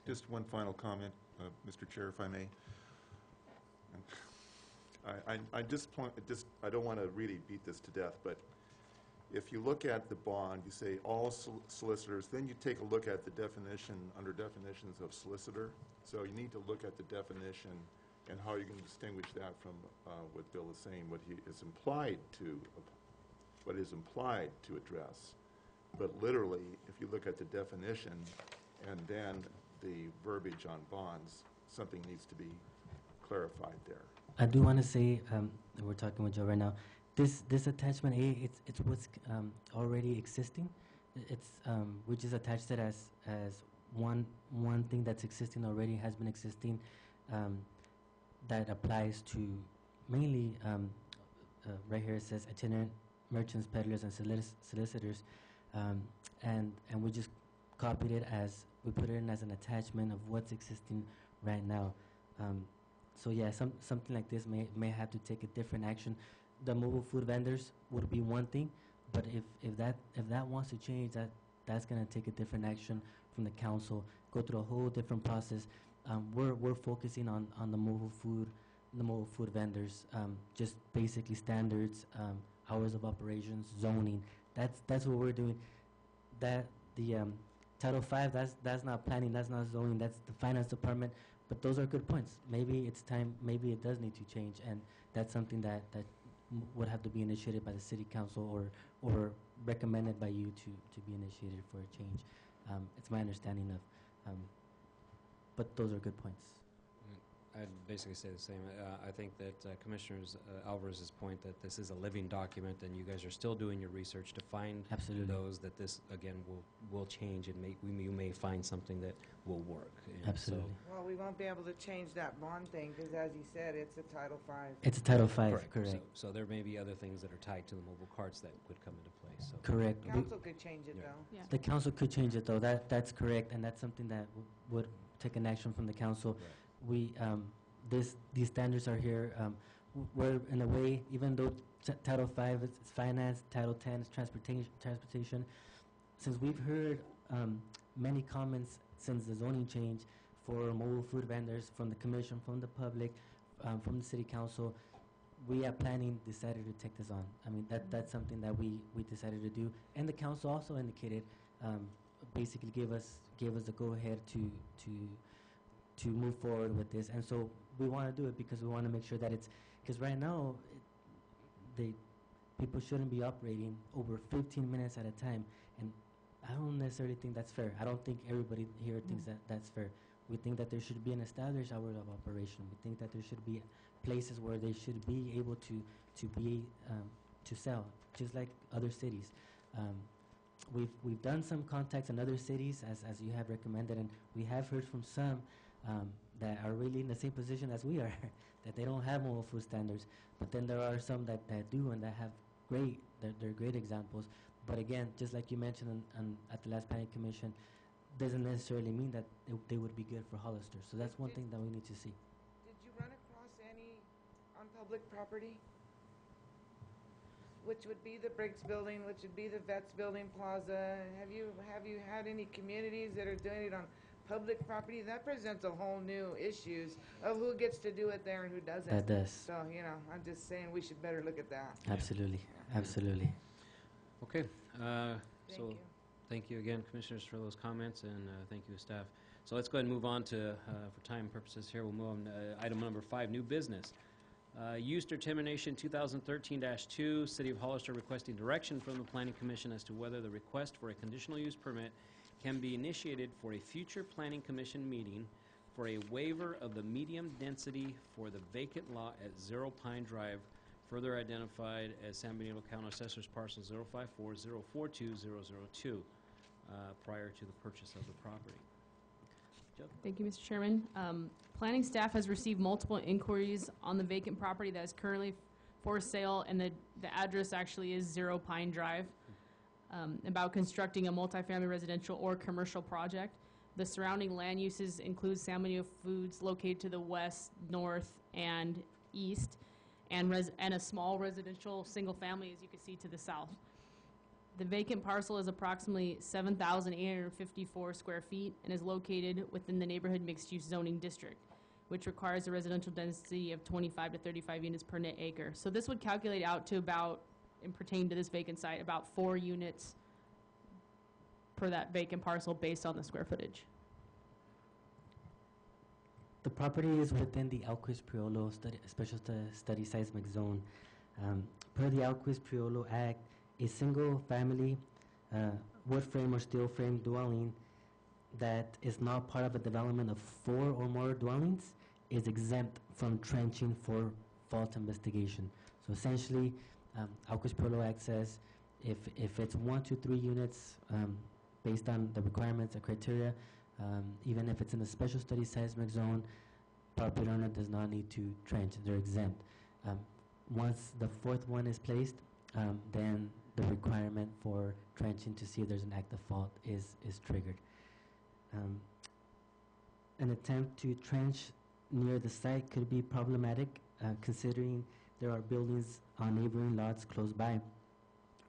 Just one final comment, Mr. Chair, if I may. I don't want to really beat this to death, but if you look at the bond, you say all solicitors, then you take a look at the definition, under definitions of solicitor. So you need to look at the definition and how you can distinguish that from what Bill is saying, what is implied to address. But literally, if you look at the definition and then the verbiage on bonds, something needs to be clarified there. I do want to say, we're talking with Joe right now, this attachment A, it's what's already existing. It's we just attached it as one thing that's existing already, has been existing, that applies to mainly, right here it says itinerant merchants, peddlers, and solicitors, and we just copied it as, we put it in as an attachment of what's existing right now. So yeah, something like this may have to take a different action. The mobile food vendors would be one thing, but if that wants to change, that's going to take a different action from the council, go through a whole different process. We're focusing on the mobile food vendors, just basically standards, hours of operations, zoning. That's what we're doing. That the Title V, that's not planning, that's not zoning, that's the finance department. But those are good points. Maybe it's time. Maybe it does need to change, and that's something that would have to be initiated by the city council or recommended by you to be initiated for a change. It's my understanding of. But those are good points. I'd basically say the same. I think that Commissioner Alvarez's point that this is a living document and you guys are still doing your research to find Absolutely. those that this, again, will change and you may find something that will work. And Absolutely. Well, we won't be able to change that bond thing because, as you said, it's a Title V. It's a Title V, correct. So there may be other things that are tied to the mobile carts that would come into play. So Correct. Council could change it, Yeah. though. Yeah. The council could change it, though. That's correct, and that's something that would take an action from the council. Right. We these standards are here. We're in a way, even though Title V is finance, Title X is transportation. Since we've heard many comments since the zoning change for mobile food vendors from the commission, from the public, from the city council, we at planning decided to take this on. I mean, that's something that we decided to do, and the council also indicated, basically gave us the go ahead to move forward with this, and so we want to do it because we want to make sure that it's, because right now people shouldn't be operating over 15 minutes at a time, and I don't necessarily think that's fair. I don't think everybody here thinks that that's fair. We think that there should be an established hour of operation. We think that there should be places where they should be able to sell, just like other cities. We've done some contacts in other cities, as you have recommended, and we have heard from some that are really in the same position as we are, that they don't have mobile food standards. But then there are some that do and that have they're great examples. But again, just like you mentioned at the last planning commission, doesn't necessarily mean that they would be good for Hollister. So that's one thing that we need to see. Did you run across any on public property? Which would be the Briggs Building, which would be the Vets Building Plaza. Have you had any communities that are doing it on public property? That presents a whole new issues of who gets to do it there and who doesn't. That does. So, I'm just saying we should better look at that. Absolutely. Absolutely. Okay. Thank you. Thank you again, Commissioners, for those comments, and thank you, staff. So let's go ahead and move on to, for time purposes here, we'll move on to item number 5, new business. Use determination 2013-2, City of Hollister requesting direction from the Planning Commission as to whether the request for a conditional use permit can be initiated for a future Planning Commission meeting for a waiver of the medium density for the vacant lot at 0 Pine Drive, further identified as San Benito County Assessor's Parcel 054-042-002, prior to the purchase of the property. Thank you, Mr. Chairman. Planning staff has received multiple inquiries on the vacant property that is currently for sale, and the address actually is 0 Pine Drive, about constructing a multifamily residential or commercial project. The surrounding land uses include San Benito Foods located to the west, north, and east, and a small residential single family, as you can see, to the south. The vacant parcel is approximately 7,854 square feet and is located within the neighborhood mixed-use zoning district, which requires a residential density of 25 to 35 units per net acre. So this would calculate out to about, and pertain to this vacant site, about 4 units per that vacant parcel based on the square footage. The property is within the Alquist-Priolo Special Study Seismic Zone. Per the Alquist-Priolo Act, a single-family wood frame or steel frame dwelling that is not part of a development of 4 or more dwellings is exempt from trenching for fault investigation. So essentially, Alquist-Priolo Act says if it's 1 to 3 units based on the requirements and criteria, even if it's in a special study seismic zone, property owner does not need to trench. They're exempt. Once the 4th one is placed, then the requirement for trenching to see if there's an active fault is triggered. An attempt to trench near the site could be problematic, considering there are buildings on neighboring lots close by.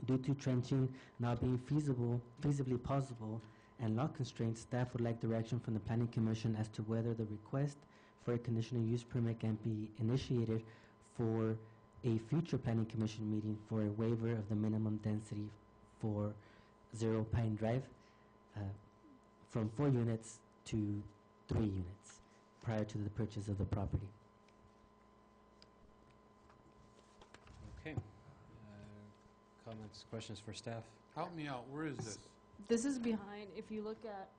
Due to trenching not being feasibly possible and lot constraints, staff would like direction from the Planning Commission as to whether the request for a conditional use permit can be initiated for a future Planning Commission meeting for a waiver of the minimum density for 0 Pine Drive from 4 units to 3 units prior to the purchase of the property. Okay. Comments, questions for staff? Help me out, where is this? This is behind, if you look at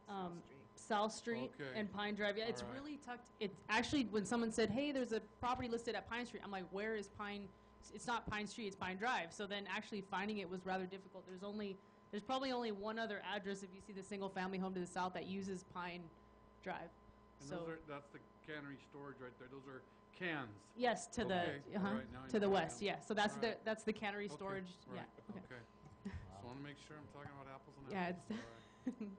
South Street Okay. and Pine Drive. Yeah, it's All right. really tucked. It's actually, when someone said, hey, there's a property listed at Pine Street, I'm like, where is Pine? It's not Pine Street, it's Pine Drive. So then actually finding it was rather difficult. There's probably only one other address, if you see the single family home to the south, that uses Pine Drive. And So, that's the cannery storage right there, those are cans. yes, to the, Okay, all right, now I to the know what I west, am. yeah. So that's All right. the cannery Okay, storage, yeah. right, Okay. okay. Just wanna make sure I'm talking about apples and Yeah, apples. it's- All right.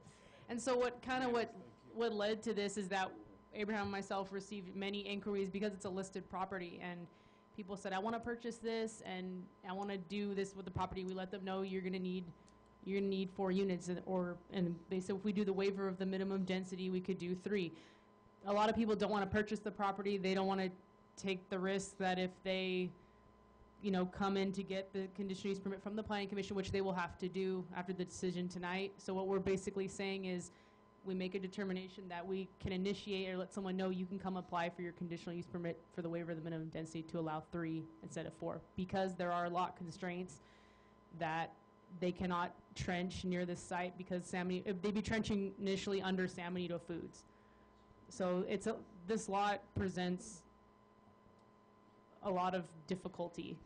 And so what led to this is that Abraham and myself received many inquiries because it's a listed property, and people said, I want to purchase this and I want to do this with the property. We let them know you're going to need 4 units, and they said if we do the waiver of the minimum density, we could do 3. A lot of people don't want to purchase the property. They don't want to take the risk that if they come in to get the conditional use permit from the Planning Commission, which they will have to do after the decision tonight. So what we're basically saying is we make a determination that we can initiate or let someone know you can come apply for your conditional use permit for the waiver of the minimum density to allow 3 instead of 4, because there are lot constraints that they cannot trench near this site because they'd be trenching initially under San Benito Foods. So this lot presents a lot of difficulty,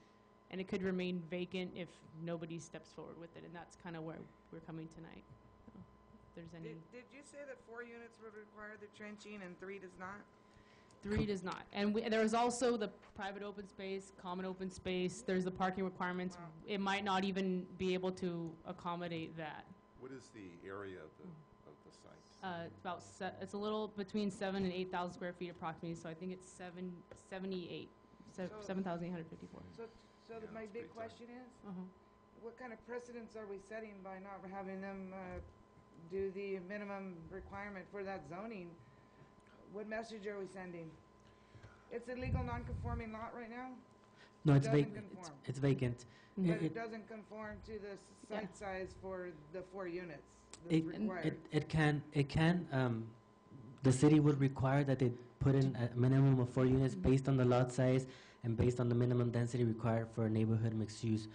and it could remain vacant if nobody steps forward with it, and that's kind of where we're coming tonight. So, if there's any, Did you say that 4 units would require the trenching and 3 does not? 3 does not. And there is also the private open space, common open space, there's the parking requirements. Wow. It might not even be able to accommodate that. What is the area of the site? It's a little between 7,000 and 8,000 square feet approximately, so I think it's 78, So- 7,854. So Yeah, my that's big big time. question is, Uh-huh. what kind of precedents are we setting by not having them do the minimum requirement for that zoning? What message are we sending? It's a legal non-conforming lot right now, No, it's doesn't vacant. conform. It's vacant. Mhm. but It- it doesn't conform to the Yeah. site size for the 4 units that's It, required. it can, the city would require that they put in a minimum of 4 units based on the lot size and based on the minimum density required for a neighborhood mixed-use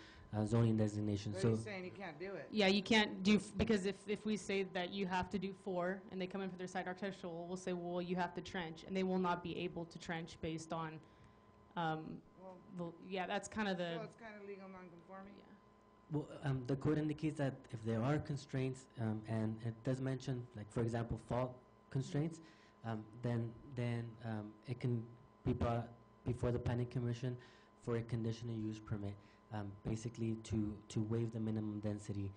zoning designation. But So, he's saying he can't do it. Yeah, you can't do, because if we say that you have to do 4, and they come in for their site architectural, we'll say, well, you have to trench, and they will not be able to trench based on, Well, yeah, that's kind of the, so it's kind of legal non-conforming? yeah. well, the code indicates that if there are constraints, and it does mention, like, for example, fault constraints, then it can be brought before the planning commission for a conditional use permit, basically to waive the minimum density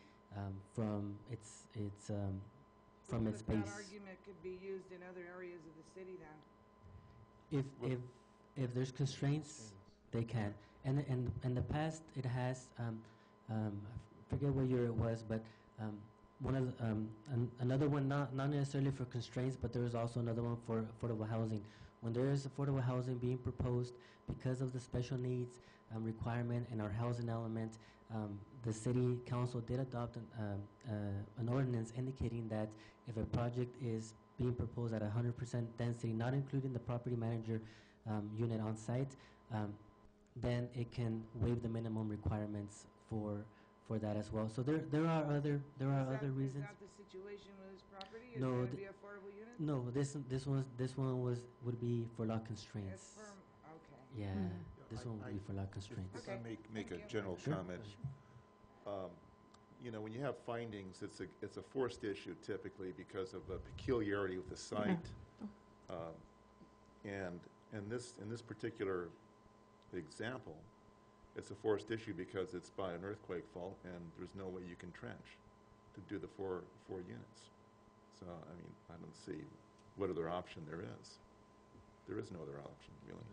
from its But base. that argument could be used in other areas of the city then? If there's constraints, they can. And in the past, it has, I forget what year it was, but one of the, another one, not necessarily for constraints, but there is also another one for affordable housing. When there is affordable housing being proposed, because of the special needs requirement and our housing element, the city council did adopt an ordinance indicating that if a project is being proposed at 100% density, not including the property manager unit on site, then it can waive the minimum requirements for that as well. So there are other reasons. Is that the situation with this property? Is No, it going to th- be affordable units? No, this one would be for lot constraints. It's for, okay. Yeah, Mhm. this one would be for lot constraints. If I Okay. make a Thank you. general Sure. comment, you know, when you have findings, it's a forced issue typically because of a peculiarity with the site. And in this particular example, it's a forced issue because it's by an earthquake fault and there's no way you can trench to do the four units. So, I mean, I don't see what other option there is. There is no other option, really.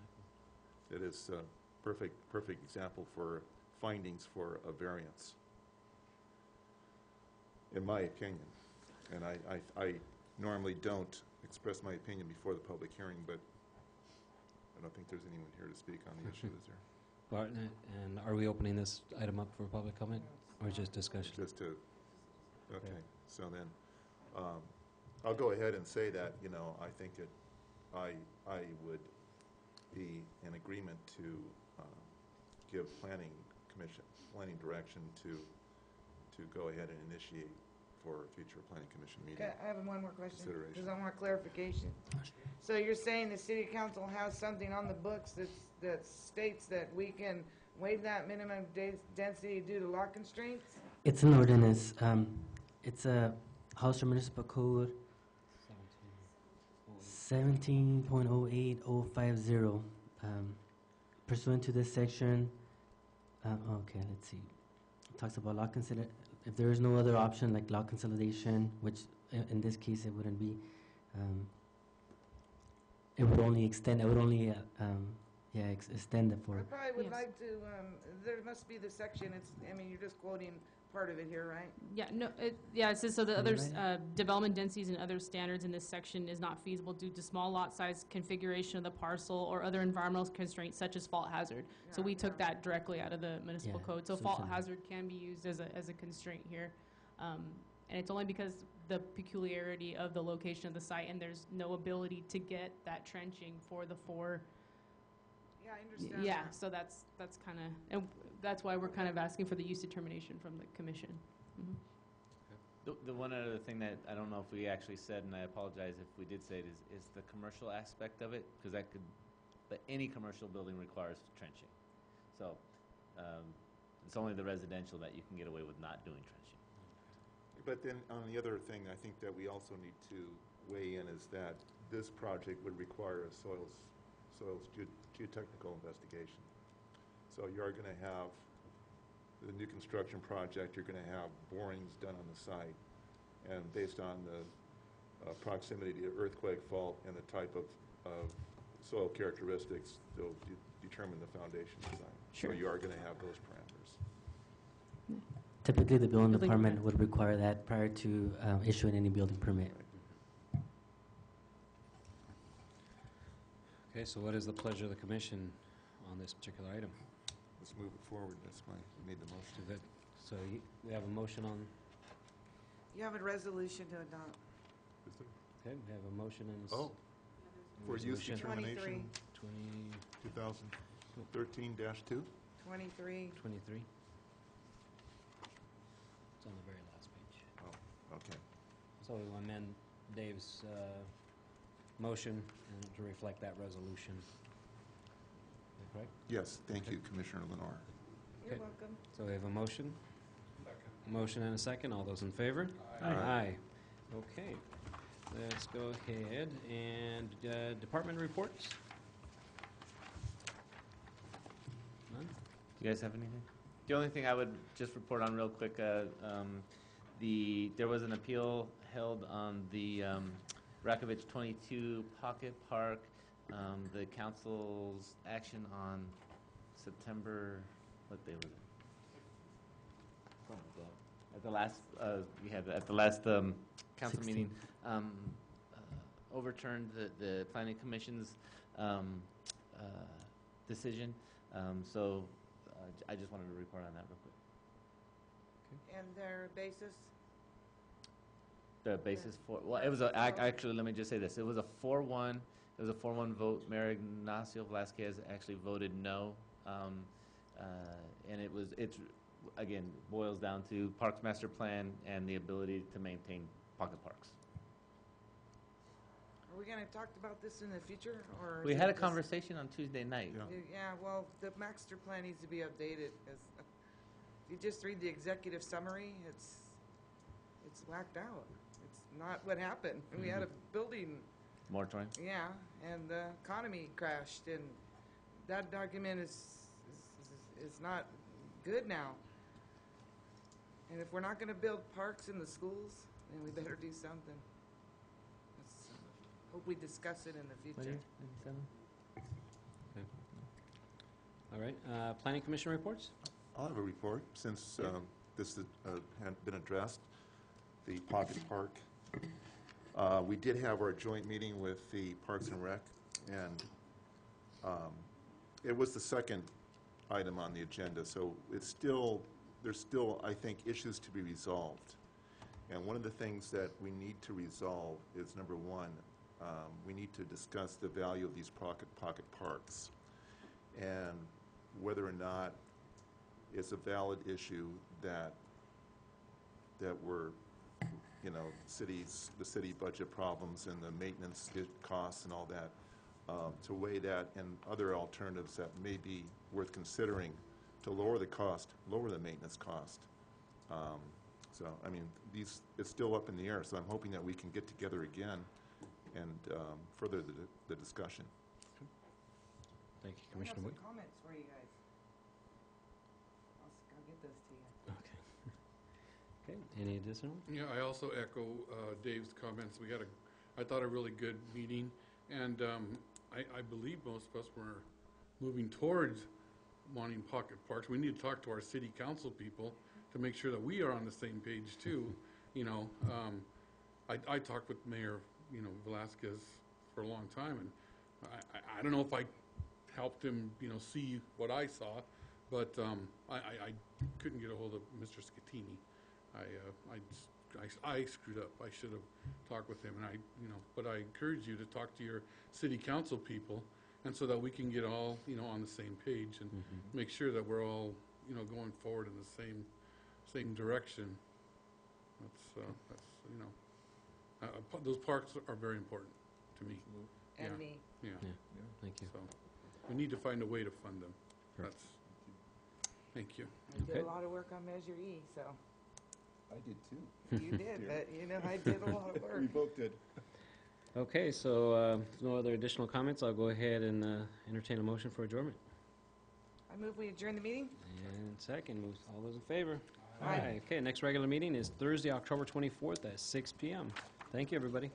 It is a perfect example for findings for a variance, in my opinion. And I normally don't express my opinion before the public hearing, but I don't think there's anyone here to speak on the issue, is there? Barton, and are we opening this item up for public comment, or just discussion? Just to, okay, so then, I'll go ahead and say that, you know, I think I would be in agreement to give planning direction to go ahead and initiate for a future planning commission meeting. Okay, I have one more question, Consideration. because I want clarification. So you're saying the city council has something on the books that states that we can waive that minimum density due to lot constraints? It's an ordinance. It's a House Municipal Code 17.08050. Pursuant to this section, okay, let's see. It talks about lot if there is no other option like lot consolidation, which in this case it wouldn't be, it would only extend, extend it for. I probably would Yes. like to, there must be the section, I mean, you're just quoting part of it here, right? Yeah, no, it says, so the Am I others, right? development densities and other standards in this section is not feasible due to small lot size, configuration of the parcel, or other environmental constraints such as fault hazard. So Yeah, we took yeah. that directly out of the municipal Yeah, code. So so fault it's in- hazard can be used as a constraint here. And it's only because the peculiarity of the location of the site, and there's no ability to get that trenching for the 4. Yeah, I understand Yeah, that. so that's kind of, and that's why we're kind of asking for the use determination from the commission. Mhm. The one other thing that I don't know if we actually said, and I apologize if we did say it, is the commercial aspect of it, because that could, but any commercial building requires trenching. So, it's only the residential that you can get away with not doing trenching. But then, on the other thing, I think that we also need to weigh in is that this project would require a soils geotechnical investigation. So you are going to have the new construction project, you're going to have borings done on the site, and based on the proximity to earthquake fault and the type of soil characteristics, they'll determine the foundation design. Sure. So you are going to have those parameters. Typically, the building Building department permit. would require that prior to issuing any building permit. Okay, so what is the pleasure of the commission on this particular item? Let's move it forward. That's fine. You made the motion. Is it- So we have a motion on, You have a resolution to adopt. Is there? okay, we have a motion and Oh, for use Resolution. determination 20, 2013-2? 23. 23. It's on the very last page. Oh, okay. So we will amend Dave's motion and to reflect that resolution. Is that correct? Yes, thank you, Commissioner Lenore. You're Okay. welcome. So we have a motion? Motion and a second. All those in favor? Aye. Okay. Let's go ahead and department reports? None? Do you guys have anything? The only thing I would just report on real quick, there was an appeal held on the Rakovich 22 Pocket Park. The council's action on September, what day was it? When was that? At the last, at the last council 16th. meeting, overturned the planning commission's decision. So I just wanted to report on that real quick. And their basis? The basis for, well, it was actually, let me just say this. It was a 4-1. It was a 4-1 vote. Mayor Ignacio Velasquez actually voted no. And it's, again, boils down to Parks Master Plan and the ability to maintain pocket parks. Are we gonna talk about this in the future, or? is We it had a just- conversation on Tuesday night. Yeah. Yeah, well, the master plan needs to be updated, because if you just read the executive summary, it's whacked out. It's not what happened. We had a building, Moratorium? yeah, and the economy crashed, and that document is not good now. And if we're not gonna build parks in the schools, then we better do something. Hope we discuss it in the What future. year? 97? All right. Planning commission reports? I'll have a report, since this had been addressed, the Pocket Park. We did have our joint meeting with the Parks and Rec, and it was the second item on the agenda, so there's still, I think, issues to be resolved. And one of the things that we need to resolve is, number one, we need to discuss the value of these pocket parks, and whether or not it's a valid issue that we're, the city budget problems and the maintenance costs and all that, to weigh that and other alternatives that may be worth considering to lower the cost, lower the maintenance cost. So, I mean, it's still up in the air, so I'm hoping that we can get together again and further the discussion. Thank you, I have Commissioner some Wood. comments for you guys. I'll get those to you. Okay. Any additional? Yeah, I also echo Dave's comments. I thought a really good meeting, and I believe most of us were moving towards wanting pocket parks. We need to talk to our city council people to make sure that we are on the same page too. I talked with Mayor, Velasquez for a long time, and I don't know if I helped him, see what I saw, but I couldn't get a hold of Mr. Scatini. I screwed up. I should have talked with him, and but I encourage you to talk to your city council people, and so that we can get all, on the same page and make sure that we're all, going forward in the same direction. Those parks are very important to me. And Yeah. me. Yeah. Thank you. So, we need to find a way to fund them. Perfect. Thank you. I did Okay. a lot of work on Measure E, so. I did too. You did, but you know, I did a lot of work. We both did. Okay, so if no other additional comments, I'll go ahead and entertain a motion for adjournment. I move we adjourn the meeting. And second, all those in favor? Aye. Okay, next regular meeting is Thursday, October 24th at 6 p.m. Thank you, everybody.